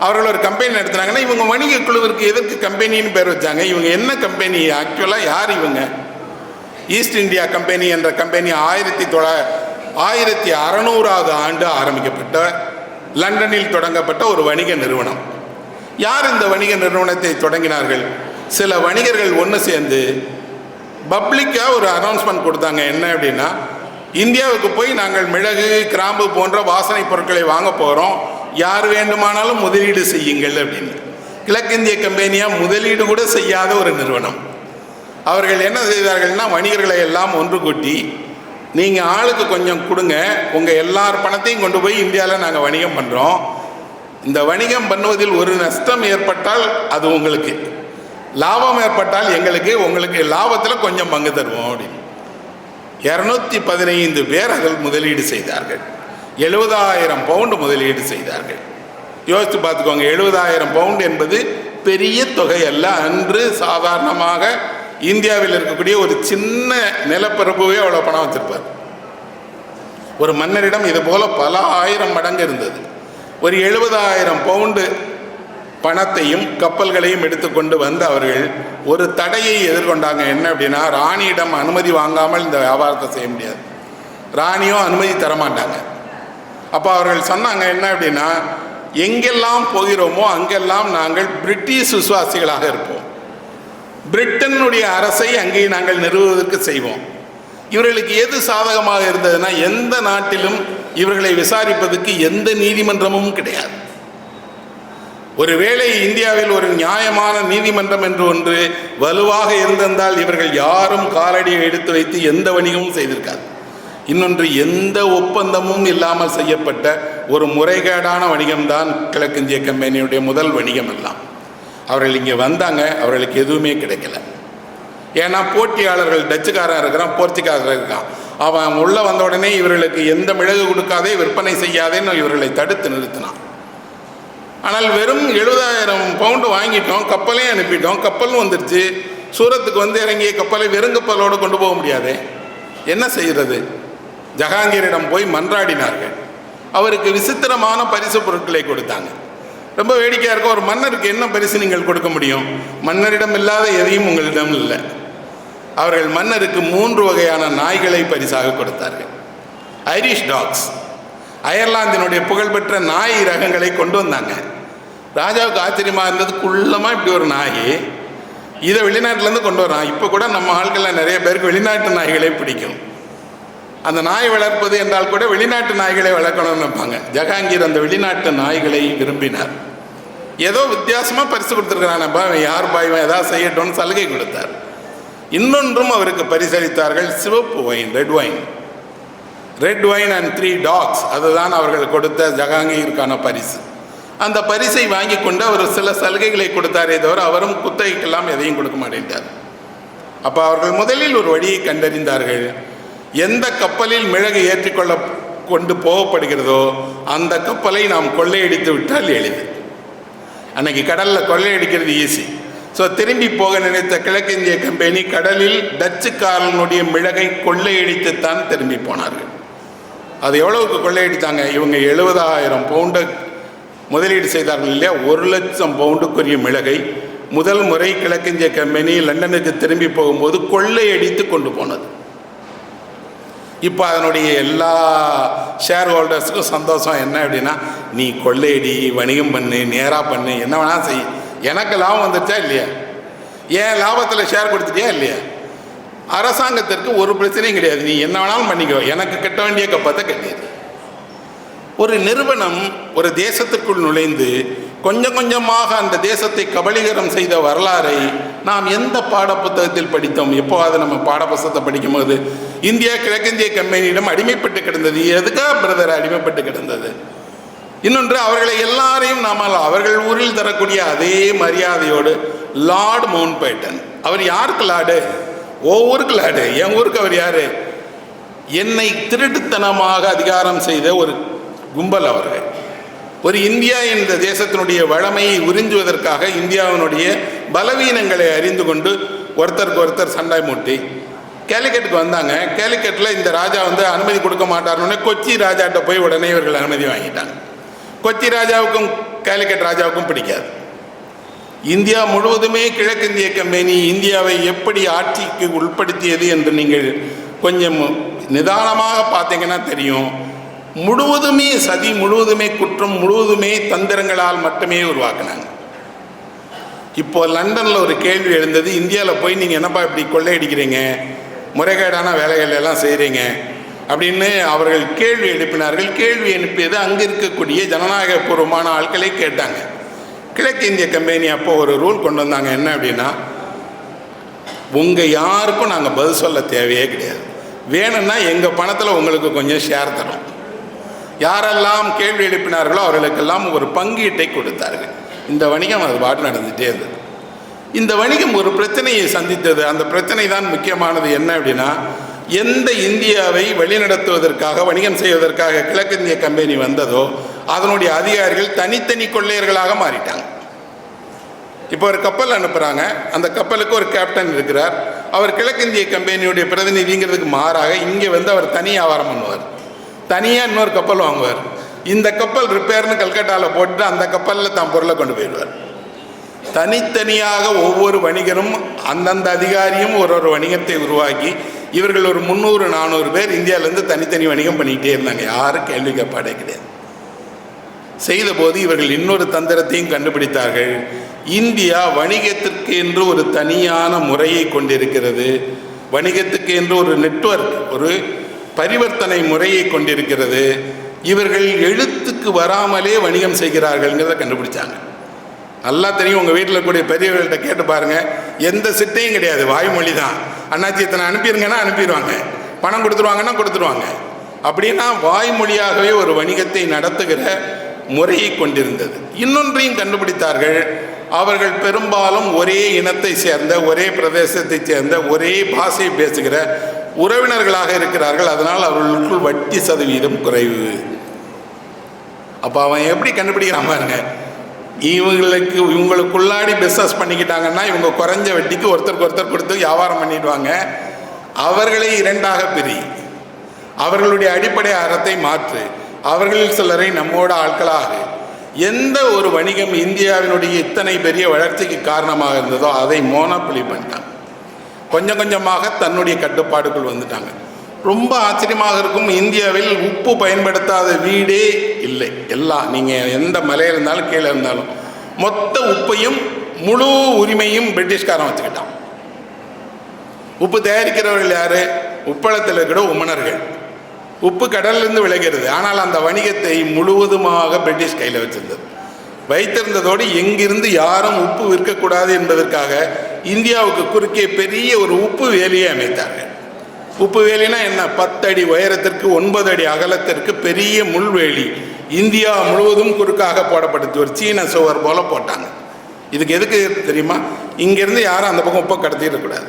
அவர்கள் ஒரு கம்பெனி நடத்துனாங்கன்னா இவங்க வணிக குழுவிற்கு எதற்கு கம்பெனின்னு பேர் வச்சாங்க? இவங்க என்ன கம்பெனி? ஆக்சுவலாக யார் இவங்க? ஈஸ்ட் இந்தியா கம்பெனி என்ற கம்பெனி 1600ஆவது ஆண்டு ஆரம்பிக்கப்பட்ட லண்டனில் தொடங்கப்பட்ட ஒரு வணிக நிறுவனம். யார் இந்த வணிக நிறுவனத்தை தொடங்கினார்கள்? சில வணிகர்கள் ஒன்று சேர்ந்து பப்ளிக்காக ஒரு அனௌன்ஸ்மெண்ட் கொடுத்தாங்க. என்ன அப்படின்னா, இந்தியாவுக்கு போய் நாங்கள் மிளகு, கிராம்பு போன்ற வாசனை பொருட்களை வாங்க போகிறோம், யார் வேண்டுமானாலும் முதலீடு செய்யுங்கள் அப்படின்னு. கிழக்கிந்திய கம்பெனியாக முதலீடு கூட செய்யாத ஒரு நிறுவனம். அவர்கள் என்ன செய்தார்கள்னா, வணிகர்களை எல்லாம் ஒன்று கூட்டி, நீங்கள் ஆளுக்கு கொஞ்சம் கொடுங்க, உங்கள் எல்லார் பணத்தையும் கொண்டு போய் இந்தியாவில் நாங்கள் வணிகம் பண்ணுறோம், இந்த வணிகம் பண்ணுவதில் ஒரு நஷ்டம் ஏற்பட்டால் அது உங்களுக்கு, லாபம் ஏற்பட்டால் எங்களுக்கு, உங்களுக்கு லாபத்தில் கொஞ்சம் பங்கு தருவோம் அப்படின்னு. 215 பேர் அதில் முதலீடு செய்தார்கள். 70,000 பவுண்டு முதலீடு செய்தார்கள். யோசித்து பார்த்துக்கோங்க, 70,000 பவுண்டு என்பது பெரிய தொகை அல்ல. அன்று சாதாரணமாக இந்தியாவில் இருக்கக்கூடிய ஒரு சின்ன நிலப்பரப்புவே அவ்வளோ பணம் வச்சிருப்பார். ஒரு மன்னரிடம் இது போல பல 1000 மடங்கு இருந்தது. ஒரு 70,000 பவுண்டு பணத்தையும் கப்பல்களையும் எடுத்துக்கொண்டு வந்து அவர்கள் ஒரு தடையை எதிர்கொண்டாங்க. என்ன அப்படின்னா, ராணியிடம் அனுமதி வாங்காமல் இந்த வியாபாரத்தை செய்ய முடியாது, ராணியும் அனுமதி தரமாட்டாங்க. அப்போ அவர்கள் சொன்னாங்க என்ன அப்படின்னா, எங்கெல்லாம் போகிறோமோ அங்கெல்லாம் நாங்கள் பிரிட்டிஷ் விசுவாசிகளாக இருப்போம், பிரிட்டனுடைய அரசை அங்கே நாங்கள் நிறுவுவதற்கு செய்வோம். இவர்களுக்கு எது சாதகமாக இருந்ததுன்னா, எந்த நாட்டிலும் இவர்களை விசாரிப்பதற்கு எந்த நீதிமன்றமும் கிடையாது. ஒருவேளை இந்தியாவில் ஒரு நியாயமான நீதிமன்றம் என்று ஒன்று வலுவாக இருந்திருந்தால் இவர்கள் யாரும் காலடியை எடுத்து வைத்து எந்த வணிகமும் செய்திருக்காது. இன்னொன்று, எந்த ஒப்பந்தமும் இல்லாமல் செய்யப்பட்ட ஒரு முறைகேடான வணிகம்தான் கிழக்கிந்திய கம்பெனியுடைய முதல் வணிகம் எல்லாம். அவர்கள் இங்கே வந்தாங்க, அவர்களுக்கு எதுவுமே கிடைக்கல. ஏன்னா போட்டியாளர்கள் டச்சுக்காரன் இருக்கிறான், போர்ச்சுகாரர் இருக்கான். அவன் உள்ளே வந்த உடனே இவர்களுக்கு எந்த மிளகு கொடுக்காதே, விற்பனை செய்யாதேன்னு இவர்களை தடுத்து நிறுத்தினான். ஆனால் வெறும் 70,000 பவுண்டு வாங்கிட்டோம், கப்பலே அனுப்பிட்டோம், கப்பலும் வந்துடுச்சு. சூரத்துக்கு வந்து இறங்கிய கப்பலை வெறுங்கப்பலோடு கொண்டு போக முடியாது, என்ன செய்கிறது? ஜஹாங்கீரிடம் போய் மன்றாடினார்கள். அவருக்கு விசித்திரமான பரிசு பொருட்களை கொடுத்தாங்க. ரொம்ப வேடிக்கையாக இருக்கும். ஒரு மன்னருக்கு என்ன பரிசு நீங்கள் கொடுக்க முடியும்? மன்னரிடம் இல்லாத எதையும் உங்களிடம் இல்லை. அவர்கள் மன்னருக்கு 3 வகையான நாய்களை பரிசாக கொடுத்தார்கள். ஐரிஷ் டாக்ஸ், அயர்லாந்தினுடைய புகழ்பெற்ற நாய் ரகங்களை கொண்டு வந்தாங்க. ராஜாவுக்கு ஆச்சரியமாக இருந்தது, குள்ளமாக இப்படி ஒரு நாய், இதை வெளிநாட்டிலேருந்து கொண்டு வரான். இப்போ கூட நம்ம ஆட்களில் நிறைய பேருக்கு வெளிநாட்டு நாய்களே பிடிக்கும். அந்த நாய் வளர்ப்பது என்றால் கூட வெளிநாட்டு நாய்களை வளர்க்கணும்னு நினைப்பாங்க. ஜஹாங்கீர் அந்த வெளிநாட்டு நாய்களை விரும்பினார். ஏதோ வித்தியாசமாக பரிசு கொடுத்துருக்கிறானப்பா, யார் பாய்வன் ஏதாவது செய்யட்டும்னு சலுகை கொடுத்தார். இன்னொன்றும் அவருக்கு பரிசளித்தார்கள், சிவப்பு wine, red wine. Red wine and 3 dogs, அதுதான் அவர்கள் கொடுத்த ஜஹாங்கீருக்கான பரிசு. அந்த பரிசை வாங்கி கொண்டு அவர் சில சலுகைகளை கொடுத்தாரே தவிர அவரும் குத்தகைக்கெல்லாம் எதையும் கொடுக்க மாட்டேன்ட்டார். அப்போ அவர்கள் முதலில் ஒரு வழியை கண்டறிந்தார்கள். எந்த கப்பலில் மிளகு ஏற்றிக்கொள்ள கொண்டு போகப்படுகிறதோ அந்த கப்பலை நாம் கொள்ளையடித்து விட்டால் எளிது. அன்னைக்கு கடலில் கொள்ளையடிக்கிறது ஈஸி. ஸோ திரும்பி போக நினைத்த கிழக்கிந்திய கம்பெனி கடலில் டச்சுக்காரனுடைய மிளகை கொள்ளையடித்துத்தான் திரும்பி போனார்கள். அது எவ்வளவுக்கு கொள்ளையடித்தாங்க? இவங்க 70,000 பவுண்டு முதலீடு செய்தார்கள் இல்லையா? 1,00,000 பவுண்டுக்குரிய மிளகை முதல் முறை கிழக்கிந்திய கம்பெனி லண்டனுக்கு திரும்பி போகும்போது கொள்ளையடித்து கொண்டு போனது. இப்போ அதனுடைய எல்லா ஷேர் ஹோல்டர்ஸுக்கும் சந்தோஷம் என்ன அப்படின்னா, நீ கொள்ளையடி, வணிகம் பண்ணு, நேராக பண்ணு, என்ன வேணால் செய், எனக்கு லாபம் வந்துருச்சா இல்லையா? ஏன் லாபத்தில் ஷேர் கொடுத்துட்டியா இல்லையா? அரசாங்கத்திற்கு ஒரு பிரச்சனையும் கிடையாது, நீ என்ன வேணாலும் பண்ணிக்கோ, எனக்கு கட்ட வேண்டிய கப்பத்தை கட்டியது. ஒரு நிறுவனம் ஒரு தேசத்திற்குள் நுழைந்து கொஞ்சம் கொஞ்சமாக அந்த தேசத்தை கபலீகரம் செய்த வரலாறை நாம் எந்த பாடப்புத்தகத்தில் படித்தோம்? எப்போ அதை நம்ம பாடப்புத்தகத்தை படிக்கும்போது இந்தியா கிழக்கிந்திய கம்பெனியிடம் அடிமைப்பட்டு கிடந்தது. எதுக்காக பிரதர் அடிமைப்பட்டு கிடந்தது? இன்னொன்று, அவர்களை எல்லாரையும் நாமல் அவர்கள் ஊரில் தரக்கூடிய அதே மரியாதையோடு லார்ட் மவுண்ட் பேட்டன், அவர் யாருக்கு லார்டு? ஒவ்வொருக்கு லார்டு. என் ஊருக்கு அவர் யாரு? என்னை திருட்டுத்தனமாக அதிகாரம் செய்த ஒரு கும்பல் அவர்கள். ஒரு இந்தியா என்ற தேசத்தினுடைய வளமையை உறிஞ்சுவதற்காக இந்தியாவினுடைய பலவீனங்களை அறிந்து கொண்டு ஒருத்தருக்கு ஒருத்தர் சண்டை மூட்டி கேலிக்கட்டுக்கு வந்தாங்க. கேலிக்கட்டில் இந்த ராஜா அனுமதி கொடுக்க மாட்டார்னு கொச்சி ராஜாட்ட போய் உடனே இவர்கள் அனுமதி வாங்கிட்டாங்க. கொச்சி ராஜாவுக்கும் கேலிக்கட் ராஜாவுக்கும் பிடிக்காது. இந்தியா முழுவதுமே கிழக்கிந்திய கம்பெனி இந்தியாவை எப்படி ஆட்சிக்கு உட்படுத்தியது என்று நீங்கள் கொஞ்சம் நிதானமாக பார்த்தீங்கன்னா தெரியும். முழுவதுமே சதி, முழுவதுமே குற்றம், முழுவதுமே தந்திரங்களால் மட்டுமே உருவாக்குனாங்க. இப்போ லண்டனில் ஒரு கேள்வி எழுந்தது, இந்தியாவில் போய் நீங்கள் என்னப்பா இப்படி கொள்ளையடிக்கிறீங்க, முறைகேடான வேலைகள் எல்லாம் செய்கிறீங்க அப்படின்னு அவர்கள் கேள்வி எழுப்பினார்கள். கேள்வி எழுப்பியது அங்கே இருக்கக்கூடிய ஜனநாயக பூர்வமான ஆட்களை கேட்டாங்க. கிழக்கிந்திய கம்பெனி அப்போ ஒரு ரூல் கொண்டு வந்தாங்க. என்ன அப்படின்னா, உங்கள் யாருக்கும் நாங்கள் பதில் சொல்ல தேவையே கிடையாது, வேணும்னா எங்கள் பணத்தில் உங்களுக்கு கொஞ்சம் ஷேர் தரோம். யாரெல்லாம் கேள்வி எழுப்பினார்களோ அவர்களுக்கெல்லாம் ஒரு பங்கீட்டை கொடுத்தார்கள். இந்த வணிகம் அது பாட்டு நடந்துகிட்டே இருந்தது. இந்த வணிகம் ஒரு பிரச்சனையை சந்தித்தது. அந்த பிரச்சனை தான் முக்கியமானது. என்ன அப்படின்னா, எந்த இந்தியாவை வழிநடத்துவதற்காக வணிகம் செய்வதற்காக கிழக்கிந்திய கம்பெனி வந்ததோ அதனுடைய அதிகாரிகள் தனித்தனி கொள்ளையர்களாக மாறிட்டாங்க. இப்போ ஒரு கப்பல் அனுப்புகிறாங்க, அந்த கப்பலுக்கு ஒரு கேப்டன் இருக்கிறார். அவர் கிழக்கிந்திய கம்பெனியுடைய பிரதிநிதிங்கிறதுக்கு மாறாக இங்கே அவர் தனி வியாபாரம் பண்ணுவார், தனியாக இன்னொரு கப்பல் வாங்குவார். இந்த கப்பல் ரிப்பேர்னு கல்கட்டாவில் போட்டுட்டு அந்த கப்பலில் தான் பொருளை கொண்டு போயிடுவார். தனித்தனியாக ஒவ்வொரு வணிகரும் அந்தந்த அதிகாரியும் ஒரு வணிகத்தை உருவாக்கி இவர்கள் ஒரு 300-400 பேர் இந்தியாவிலேருந்து தனித்தனி வணிகம் பண்ணிக்கிட்டே இருந்தாங்க. யாரும் கேள்வி கேட்பாடே கிடையாது. செய்த போது இவர்கள் இன்னொரு தந்திரத்தையும் கண்டுபிடித்தார்கள். இந்தியா வணிகத்திற்கு என்று ஒரு தனியான முறையை கொண்டிருக்கிறது, வணிகத்துக்கு என்று ஒரு நெட்வொர்க், ஒரு பரிவர்த்தனை முறையை கொண்டிருக்கிறது. இவர்கள் எழுத்துக்கு வராமலே வணிகம் செய்கிறார்கள்ங்கிறத கண்டுபிடிச்சாங்க. நல்லா தெரியும், உங்கள் வீட்டில் கூடிய பெரியவர்கள்ட்ட கேட்டு பாருங்கள், எந்த சிட்டையும் கிடையாது, வாய்மொழி தான். அண்ணாச்சி இத்தனை அனுப்பிடுங்கன்னா அனுப்பிடுவாங்க, பணம் கொடுத்துருவாங்கன்னா கொடுத்துருவாங்க. அப்படின்னா வாய்மொழியாகவே ஒரு வணிகத்தை நடத்துகிற முறையை கொண்டிருந்தது. இன்னொன்றையும் கண்டுபிடித்தார்கள். அவர்கள் பெரும்பாலும் ஒரே இனத்தை சேர்ந்த, ஒரே பிரதேசத்தை சேர்ந்த, ஒரே பாஷை பேசுகிற உறவினர்களாக இருக்கிறார்கள். அதனால் அவர்களுக்குள் வட்டி சதவீதம் குறைவு. அப்போ அவன் எப்படி கண்டுபிடிக்கிறான் பாருங்க, இவங்களுக்குள்ளாடி பிஸ்னஸ் பண்ணிக்கிட்டாங்கன்னா இவங்க குறைஞ்ச வட்டிக்கு ஒருத்தருக்கு ஒருத்தர் கொடுத்து வியாபாரம் பண்ணிடுவாங்க. அவர்களை இரண்டாக பிரி, அவர்களுடைய அடிப்படை அறத்தை மாற்று, அவர்களில் சிலரை நம்மோட ஆட்களாக. எந்த ஒரு வணிகம் இந்தியாவினுடைய இத்தனை பெரிய வளர்ச்சிக்கு காரணமாக இருந்ததோ அதை மோனோபொலி பண்ணிட்டாங்க. கொஞ்சம் கொஞ்சமாக தன்னுடைய கட்டுப்பாடுக்குள் வந்துட்டாங்க. ரொம்ப ஆச்சரியமாக இருக்கும், இந்தியாவில் உப்பு பயன்படுத்தாத வீடே இல்லை. எல்லாம் நீங்கள் எந்த மலையில் இருந்தாலும் கீழே இருந்தாலும் மொத்த உப்பையும் முழு உரிமையும் பிரிட்டிஷ்காரன் வச்சுக்கிட்டான். உப்பு தயாரிக்கிறவர்கள் யார்? உப்பளத்தில் இருக்கிற உமனர்கள். உப்பு கடல்லிருந்து விளைகிறது. ஆனால் அந்த வணிகத்தை முழுவதுமாக பிரிட்டிஷ் கையில் வச்சிருந்தது. வைத்திருந்ததோடு எங்கிருந்து யாரும் உப்பு விற்கக்கூடாது என்பதற்காக இந்தியாவுக்கு குறுக்கே பெரிய ஒரு உப்பு வேலியை அமைத்தார்கள். உப்பு வேலினா என்ன? 10 அடி உயரத்திற்கு 9 அடி அகலத்திற்கு பெரிய முள்வேலி இந்தியா முழுவதும் குறுக்காக போடப்பட்டுச்சு. ஒரு சீன சுவர் போல போட்டாங்க. இதுக்கு எதுக்கு தெரியுமா? இங்கேருந்து யாரும் அந்த பக்கம் உப்பை கடத்திடக்கூடாது.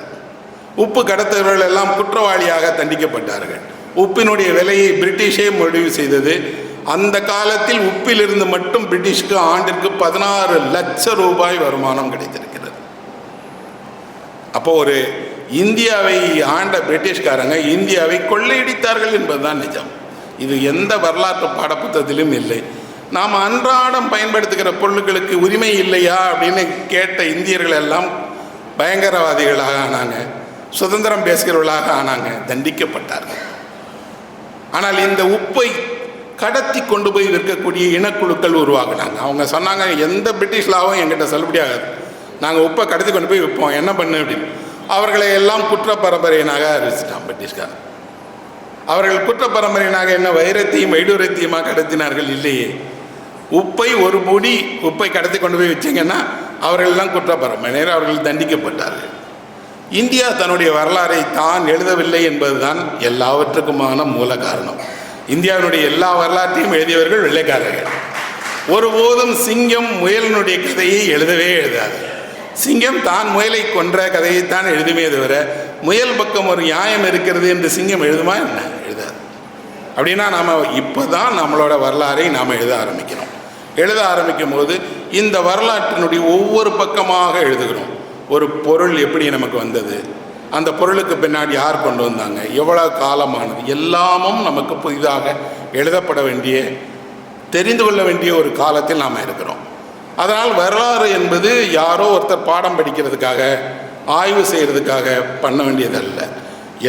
உப்பு கடத்தவர்கள் எல்லாம் குற்றவாளியாக தண்டிக்கப்பட்டார்கள். உப்பினுடைய விலையை பிரிட்டிஷே முடிவு செய்தது. அந்த காலத்தில் உப்பிலிருந்து மட்டும் பிரிட்டிஷ்க்கு ஆண்டிற்கு 16 லட்சம் ரூபாய் வருமானம் கிடைத்திருக்கிறது. அப்போ ஒரு இந்தியாவை ஆண்ட பிரிட்டிஷ்காரங்க இந்தியாவை கொள்ளையடித்தார்கள் என்பதுதான் நிஜம். இது எந்த வரலாற்று பாடப்புத்தகத்திலும் இல்லை. நாம் அன்றாடம் பயன்படுத்துகிற பொருட்களுக்கு உரிமை இல்லையா அப்படின்னு கேட்ட இந்தியர்கள் எல்லாம் பயங்கரவாதிகளாக ஆனாங்க, சுதந்திரம் பேசுகிறவர்களாக ஆனாங்க, தண்டிக்கப்பட்டார்கள். ஆனால் இந்த உப்பை கடத்தி கொண்டு போய் விற்கக்கூடிய இனக்குழுக்கள் உருவாக்குனாங்க. அவங்க சொன்னாங்க, எந்த பிரிட்டிஷ் லாவும் எங்கிட்ட செல்லுபடியாகாது, நாங்கள் உப்பை கடத்தி கொண்டு போய் விற்போம், என்ன பண்ணு அப்படின்னு. அவர்களை எல்லாம் குற்ற பரம்பரையினாக அறிவிச்சிட்டான் பிரிட்டிஷ்காரன். அவர்கள் குற்ற பரம்பரையினாக என்ன வைரத்தையும் வைடூரத்தையுமாக கடத்தினார்கள்? இல்லையே. உப்பை ஒரு மூடி உப்பை கடத்தி கொண்டு போய் வச்சிங்கன்னா அவர்களெல்லாம் குற்ற பரம்பரையினர், அவர்கள் தண்டிக்கப்பட்டார்கள். இந்தியா தன்னுடைய வரலாறை தான் எழுதவில்லை என்பதுதான் எல்லாவற்றுக்குமான மூல காரணம். இந்தியாவினுடைய எல்லா வரலாற்றையும் எழுதியவர்கள் வெள்ளைக்காரர்கள். ஒருபோதும் சிங்கம் முயலினுடைய கதையை எழுதவே எழுதாது. சிங்கம் தான் முயலை கொன்ற கதையைத்தான் எழுதுமே தவிர முயல் பக்கம் ஒரு நியாயம் இருக்கிறது என்று சிங்கம் எழுதுமா என்ன? எழுதாது. அப்படின்னா நாம் இப்போ தான் நம்மளோட வரலாறை நாம் எழுத ஆரம்பிக்கிறோம். எழுத ஆரம்பிக்கும் போது இந்த வரலாற்றினுடைய ஒவ்வொரு பக்கமாக எழுதுகிறோம். ஒரு பொருள் எப்படி நமக்கு வந்தது, அந்த பொருளுக்கு பின்னாடி யார் கொண்டு வந்தாங்க, எவ்வளோ காலமானது, எல்லாமும் நமக்கு புதிதாக எழுதப்பட வேண்டிய, தெரிந்து கொள்ள வேண்டிய ஒரு காலத்தில் நாம் இருக்கிறோம். அதனால் வரலாறு என்பது யாரோ ஒருத்தர் பாடம் படிக்கிறதுக்காக, ஆய்வு செய்கிறதுக்காக பண்ண வேண்டியதல்ல.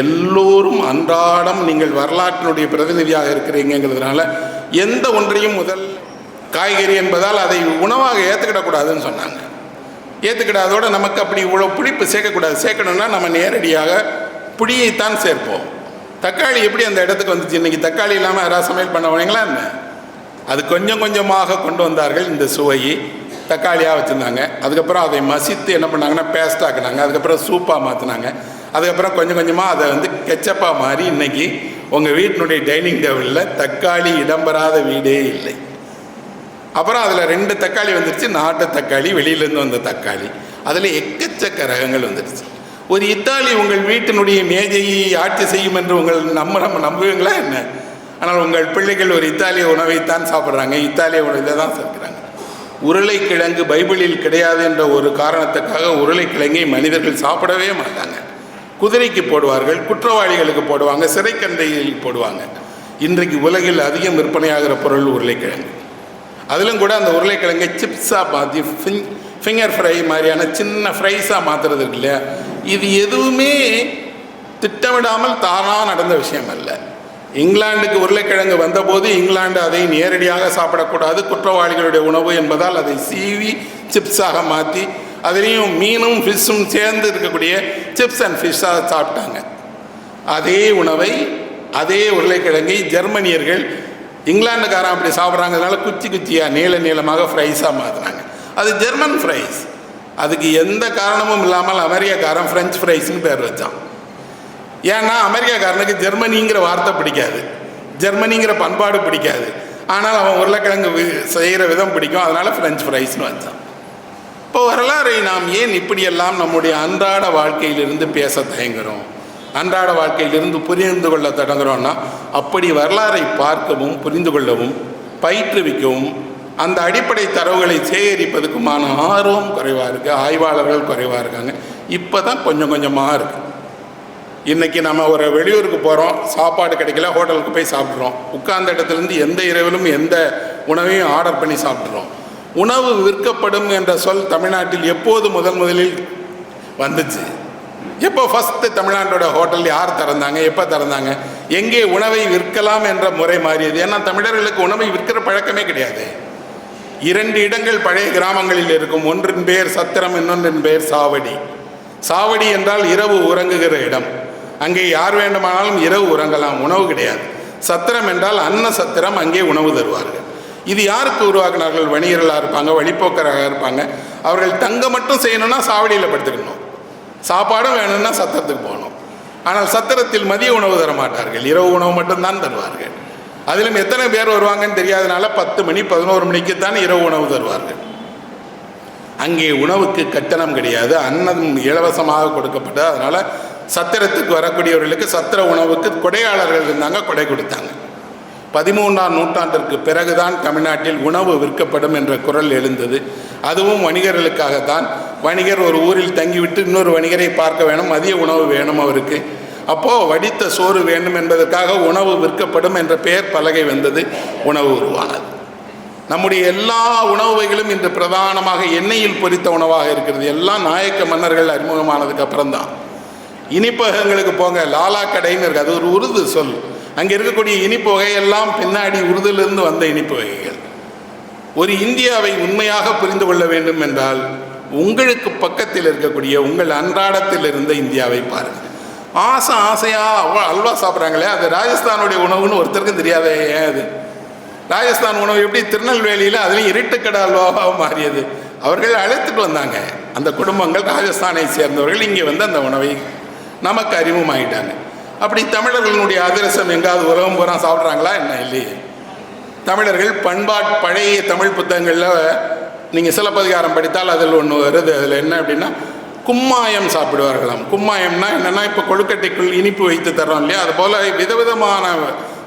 எல்லோரும் அன்றாடம் நீங்கள் வரலாற்றினுடைய பிரதிநிதியாக இருக்கிறீங்கிறதுனால எந்த ஒன்றையும் முதல் காய்கறி என்பதால் அதை உணவாக ஏற்றுக்கிடக்கூடாதுன்னு சொன்னாங்க. ஏற்றுக்கிடாதோடு நமக்கு அப்படி இவ்வளோ புளிப்பு சேர்க்கக்கூடாது. சேர்க்கணுன்னா நம்ம நேரடியாக புளியைத்தான் சேர்ப்போம். தக்காளி எப்படி அந்த இடத்துக்கு வந்துச்சு? இன்றைக்கி தக்காளி இல்லாமல் யாராவது சமையல் பண்ண போனீங்களா என்ன? அது கொஞ்சம் கொஞ்சமாக கொண்டு வந்தார்கள். இந்த சுவையை தக்காளியாக வச்சுருந்தாங்க. அதுக்கப்புறம் அதை மசித்து என்ன பண்ணாங்கன்னா பேஸ்டாக்குனாங்க. அதுக்கப்புறம் சூப்பாக மாற்றினாங்க. அதுக்கப்புறம் கொஞ்சம் கொஞ்சமாக அதை வந்து கெச்சப்பாக மாறி இன்றைக்கி உங்கள் வீட்டினுடைய டைனிங் டேபிளில் தக்காளி இடம்பெறாத வீடே இல்லை. அப்புறம் அதில் 2 தக்காளி வந்துருச்சு, நாட்டு தக்காளி, வெளியிலேருந்து வந்த தக்காளி. அதில் எக்கச்சக்க ரகங்கள் வந்துடுச்சு. ஒரு இத்தாலி உங்கள் வீட்டினுடைய மேஜையை ஆட்சி செய்யும் என்று நம்ம நம்புவீங்களா என்ன? ஆனால் உங்கள் பிள்ளைகள் ஒரு இத்தாலிய உணவைத்தான் சாப்பிட்றாங்க, இத்தாலிய உணவில் தான் சேர்க்கிறாங்க. உருளைக்கிழங்கு பைபிளில் கிடையாது என்ற ஒரு காரணத்துக்காக உருளைக்கிழங்கை மனிதர்கள் சாப்பிடவே மாட்டாங்க. குதிரைக்கு போடுவார்கள், குற்றவாளிகளுக்கு போடுவாங்க, சிறைக்கண்டையில் போடுவாங்க. இன்றைக்கு உலகில் அதிகம் விற்பனையாகிற பொருள் உருளைக்கிழங்கு. அதிலும் கூட அந்த உருளைக்கிழங்கை சிப்ஸாக மாற்றி ஃபிங்கர் ஃப்ரை மாதிரியான சின்ன ஃப்ரைஸாக மாற்றுறது இருக்கு இல்லையா? இது எதுவுமே திட்டமிடாமல் தானாக நடந்த விஷயம் அல்ல. இங்கிலாந்துக்கு உருளைக்கிழங்கு வந்தபோது இங்கிலாந்து அதை நேரடியாக சாப்பிடக்கூடாது, குற்றவாளிகளுடைய உணவு என்பதால் அதை சீவி சிப்ஸாக மாற்றி அதுலேயும் மீனும் ஃபிஷ்ஷும் சேர்ந்து இருக்கக்கூடிய சிப்ஸ் அண்ட் ஃபிஷ்ஷாக சாப்பிட்டாங்க. அதே உணவை, அதே உருளைக்கிழங்கை ஜெர்மனியர்கள் இங்கிலாந்துக்காரன் அப்படி சாப்பிட்றாங்கிறதுனால குச்சி குச்சியாக நீளமாக ஃப்ரைஸாக மாற்றினாங்க. அது ஜெர்மன் ஃப்ரைஸ். அதுக்கு எந்த காரணமும் இல்லாமல் அமெரிக்காக்காரன் ஃப்ரெஞ்ச் ஃப்ரைஸ்னு பேர் வச்சான். ஏன்னா அமெரிக்காக்காரனுக்கு ஜெர்மனிங்கிற வார்த்தை பிடிக்காது, ஜெர்மனிங்கிற பண்பாடு பிடிக்காது. ஆனால் அவன் உருளைக்கிழங்கு செய்கிற விதம் பிடிக்கும், அதனால் ஃப்ரெஞ்ச் ஃப்ரைஸ்னு வச்சான். இப்போ வரலாறை நாம் ஏன் இப்படியெல்லாம் நம்முடைய அன்றாட வாழ்க்கையிலிருந்து பேச தயங்குகிறோம், அன்றாட வாழ்க்கையிலிருந்து புரிந்து கொள்ள தொடங்குகிறோன்னா, அப்படி வரலாறை பார்க்கவும் புரிந்து கொள்ளவும் பயிற்றுவிக்கவும் அந்த அடிப்படை தரவுகளை சேகரிப்பதுக்குமான ஆர்வம் குறைவாக இருக்குது. ஆய்வாளர்கள் குறைவாக இருக்காங்க. இப்போ தான் கொஞ்சம் கொஞ்சமாக இருக்குது. இன்றைக்கி நம்ம ஒரு வெளியூருக்கு போகிறோம், சாப்பாடு கிடைக்கல, ஹோட்டலுக்கு போய் சாப்பிட்றோம். உட்கார்ந்த இடத்துலேருந்து எந்த இரவிலும் எந்த உணவையும் ஆர்டர் பண்ணி சாப்பிட்றோம். உணவு விற்கப்படும் என்ற சொல் தமிழ்நாட்டில் எப்போது முதலில் வந்துச்சு? எப்போ ஃபஸ்ட்டு தமிழ்நாட்டோட ஹோட்டல் யார் திறந்தாங்க, எப்போ திறந்தாங்க, எங்கே உணவை விற்கலாம் என்ற முறை மாறியது? ஏன்னா தமிழர்களுக்கு உணவை விற்கிற பழக்கமே கிடையாது. 2 இடங்கள் பழைய கிராமங்களில் இருக்கும். ஒன்றின் பெயர் சத்திரம், இன்னொன்றின் பெயர் சாவடி. சாவடி என்றால் இரவு உறங்குகிற இடம். அங்கே யார் வேண்டுமானாலும் இரவு உறங்கலாம், உணவு கிடையாது. சத்திரம் என்றால் அன்ன சத்திரம், அங்கே உணவு தருவார்கள். இது யாருக்கு உருவாக்கினார்கள்? வணிகர்களாக இருப்பாங்க, வழிப்போக்கராக இருப்பாங்க. அவர்கள் தங்க மட்டும் செய்யணும்னா சாவடியில் படுத்துக்கணும், சாப்பாடும் வேணும்னா சத்திரத்துக்கு போகணும். ஆனால் சத்திரத்தில் மதிய உணவு தர மாட்டார்கள், இரவு உணவு மட்டும்தான் தருவார்கள். அதிலும் எத்தனை பேர் வருவாங்கன்னு தெரியாதனால 10 மணி 11 மணிக்குத்தான் இரவு உணவு தருவார்கள். அங்கே உணவுக்கு கட்டணம் கிடையாது, அன்னம் இலவசமாக கொடுக்கப்பட்டது. அதனால் சத்திரத்துக்கு வரக்கூடியவர்களுக்கு சத்திர உணவுக்கு கொடையாளர்கள் இருந்தாங்க, கொடை கொடுத்தாங்க. 13ஆம் நூற்றாண்டிற்கு பிறகுதான் தமிழ்நாட்டில் உணவு விற்கப்படும் என்ற குரல் எழுந்தது. அதுவும் வணிகர்களுக்காகத்தான். வணிகர் ஒரு ஊரில் தங்கிவிட்டு இன்னொரு வணிகரை பார்க்க வேணும், மதிய உணவு வேணும் அவருக்கு. அப்போது வடித்த சோறு வேண்டும் என்பதற்காக உணவு விற்கப்படும் என்ற பெயர் பலகை வந்தது, உணவு உருவானது. நம்முடைய எல்லா உணவு வகைகளும் இன்று பிரதானமாக எண்ணெயில் பொரித்த உணவாக இருக்கிறது. எல்லாம் நாயக்க மன்னர்கள் அறிமுகமானதுக்கு அப்புறம்தான். இனிப்பகங்களுக்கு போங்க, லாலா கடைன்னு இருக்குது, அது ஒரு உருது சொல். அங்கே இருக்கக்கூடிய இனிப்பு வகையெல்லாம் பின்னாடி உருதிலிருந்து வந்த இனிப்பு வகைகள். ஒரு இந்தியாவை உண்மையாக புரிந்து கொள்ள வேண்டும் என்றால் உங்களுக்கு பக்கத்தில் இருக்கக்கூடிய உங்கள் அன்றாடத்தில் இருந்த இந்தியாவை பாருங்கள். ஆசையாக அல்வா சாப்பிட்றாங்களே, அது ராஜஸ்தானுடைய உணவுன்னு ஒருத்தருக்கும் தெரியாதே. ஏன் அது ராஜஸ்தான் உணவு எப்படி திருநெல்வேலியில் அதுலேயும் இருட்டுக்கடை அல்வாவாக மாறியது? அவர்கள் அழைத்துட்டு வந்தாங்க, அந்த குடும்பங்கள் ராஜஸ்தானை சேர்ந்தவர்கள் இங்கே வந்து அந்த உணவை நமக்கு அறிமுகமாகிட்டாங்க. அப்படி தமிழர்களுடைய அதிரசம் எங்காவது உலகம் பூரா சாப்பிட்றாங்களா என்ன? இல்லையே. தமிழர்கள் பழைய தமிழ் புத்தகங்களில் நீங்கள் சிலப்பதிகாரம் படித்தால் அதில் ஒன்று வருது. அதில் என்ன அப்படின்னா கும்மாயம் சாப்பிடுவார்களாம். கும்மாயம்னா என்னென்னா, இப்போ கொழுக்கட்டைக்குள் இனிப்பு வைத்து தர்றோம் இல்லையா, அதுபோல் விதவிதமான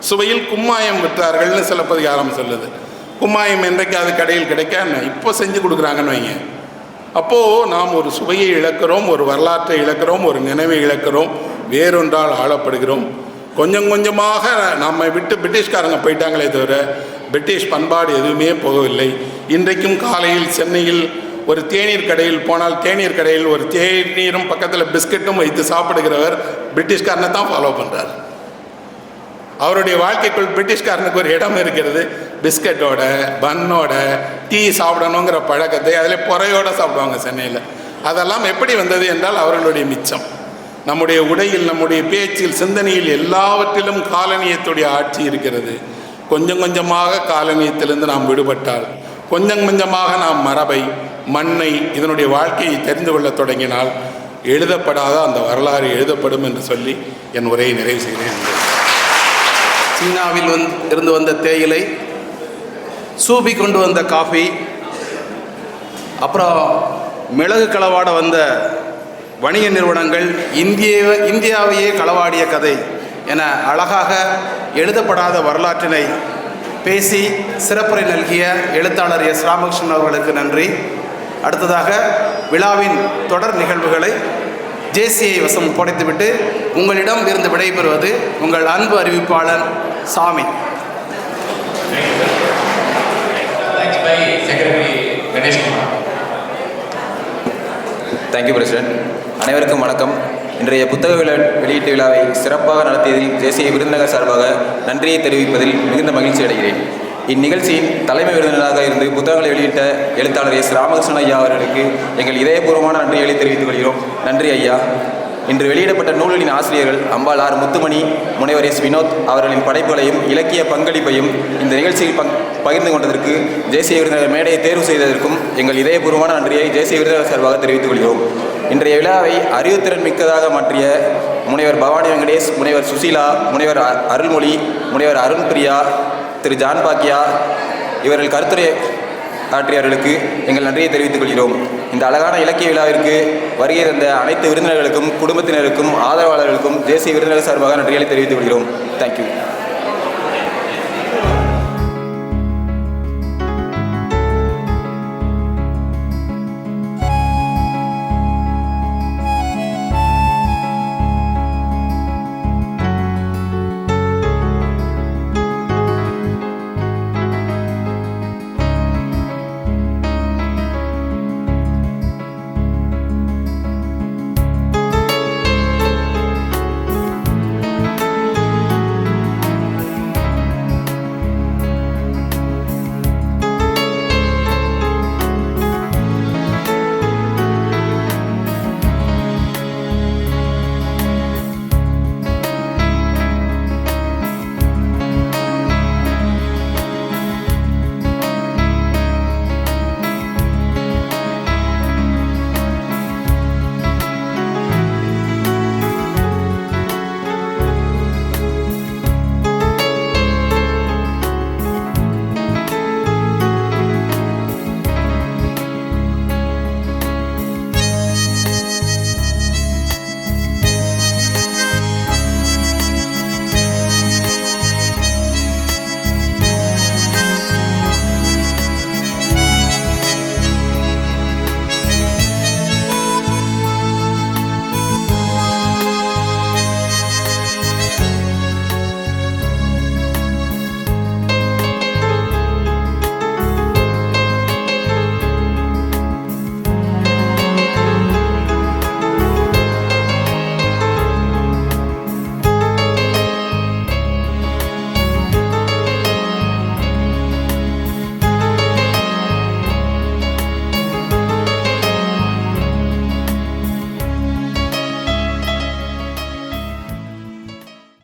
சுவையில் கும்மாயம் விற்றார்கள்னு சிலப்பதிகாரம் சொல்லுது. கும்மாயம் என்றைக்கு அது கடையில் கிடைக்க என்ன இப்போ செஞ்சு கொடுக்குறாங்கன்னு வைங்க. அப்போது நாம் ஒரு சுவையை இழக்கிறோம், ஒரு வரலாற்றை இழக்கிறோம், ஒரு நினைவை இழக்கிறோம், வேறொன்றால் ஆளப்படுகிறோம். கொஞ்சம் கொஞ்சமாக நம்மை விட்டு பிரிட்டிஷ்காரங்க போயிட்டாங்களே தவிர பிரிட்டிஷ் பண்பாடு எதுவுமே போகவில்லை. இன்றைக்கும் காலையில் சென்னையில் ஒரு தேநீர் கடையில் போனால் தேநீர் கடையில் ஒரு தேநீரும் பக்கத்தில் பிஸ்கட்டும் வைத்து சாப்பிடுகிறவர் பிரிட்டிஷ்காரனை தான் ஃபாலோ பண்ணுறார். அவருடைய வாழ்க்கைக்குள் பிரிட்டிஷ்காரனுக்கு ஒரு இடம் இருக்கிறது. பிஸ்கட்டோட பன்னோட டீ சாப்பிடணுங்கிற பழக்கத்தை அதில் பொறையோடு சாப்பிடுவாங்க சென்னையில். அதெல்லாம் எப்படி வந்தது என்றால் அவர்களுடைய மிச்சம். நம்முடைய உடையில், நம்முடைய பேச்சில், சிந்தனையில் எல்லாவற்றிலும் காலனியத்துடைய ஆட்சி இருக்கிறது. கொஞ்சம் கொஞ்சமாக காலனியத்திலிருந்து நாம் விடுபட்டால், கொஞ்சம் கொஞ்சமாக நாம் மரபை, மண்ணை, இதனுடைய வாழ்க்கையை தெரிந்து கொள்ள தொடங்கினால் எழுதப்படாத அந்த வரலாறு எழுதப்படும் என்று சொல்லி என் உரையை நிறைவு செய்கிறேன். சீனாவில் இருந்து வந்த தேயிலை, சூபி கொண்டு வந்த காஃபி, அப்புறம் மிளகு களவாட வந்த வணிக நிறுவனங்கள், இந்தியாவையே களவாடிய கதை என அழகாக எழுதப்படாத வரலாற்றினை பேசி சிறப்புரை நல்கிய எழுத்தாளர் எஸ். ராமகிருஷ்ணன் அவர்களுக்கு நன்றி. அடுத்ததாக விழாவின் தொடர் நிகழ்வுகளை ஜேசிஐ வசம் படைத்துவிட்டு உங்களிடம் இருந்து விடைபெறுவது உங்கள் அன்பு அறிவிப்பாளர் சாமி. Thank you president. அனைவருக்கும் வணக்கம். இன்றைய புத்தக வெளியீட்டு விழாவை சிறப்பாக நடத்தியதில் ஜேசிஐ விருதுநகர் சார்பாக நன்றியை தெரிவிப்பதில் மிகுந்த மகிழ்ச்சி அடைகிறேன். இந்நிகழ்ச்சியின் தலைமை விருந்தினராக இருந்து புத்தகங்களை வெளியிட்ட எழுத்தாளர் எஸ். ராமகிருஷ்ணன் ஐயா அவர்களுக்கு எங்கள் இதயபூர்வமான நன்றிகளை தெரிவித்துக் கொள்கிறோம். நன்றி ஐயா. இன்று வெளியிடப்பட்ட நூல்களின் ஆசிரியர்கள் அம்பாள் ஆர். முத்துமணி, முனைவர் எஸ். வினோத் அவர்களின் படைப்புகளையும் இலக்கிய பங்களிப்பையும் இந்த நிகழ்ச்சியில் பகிர்ந்து கொண்டதற்கு ஜேசிஐ விருதுநகர் மேடையை தேர்வு செய்ததற்கும் எங்கள் இதயபூர்வமான நன்றியை ஜேசிஐ விருதுநகர் சார்பாக தெரிவித்துக் கொள்கிறோம். இன்றைய விழாவை அறிவுத்திறன் மிக்கதாக மாற்றிய முனைவர் பவானி வெங்கடேஷ், முனைவர் சுசீலா, முனைவர் அருள்மொழி, முனைவர் அருண்பிரியா, திரு ஜான் பாக்கியா இவர்கள் கருத்துரை ஆற்றியவர்களுக்கு எங்கள் நன்றியை தெரிவித்துக் கொள்கிறோம். இந்த அழகான இலக்கிய விழாவிற்கு வருகை தந்த அனைத்து விருந்தினர்களுக்கும், குடும்பத்தினருக்கும், ஆதரவாளர்களுக்கும் ஜேசிஐ விருதுநகர் சார்பாக நன்றிகளை தெரிவித்துக் கொள்கிறோம். தேங்க்யூ.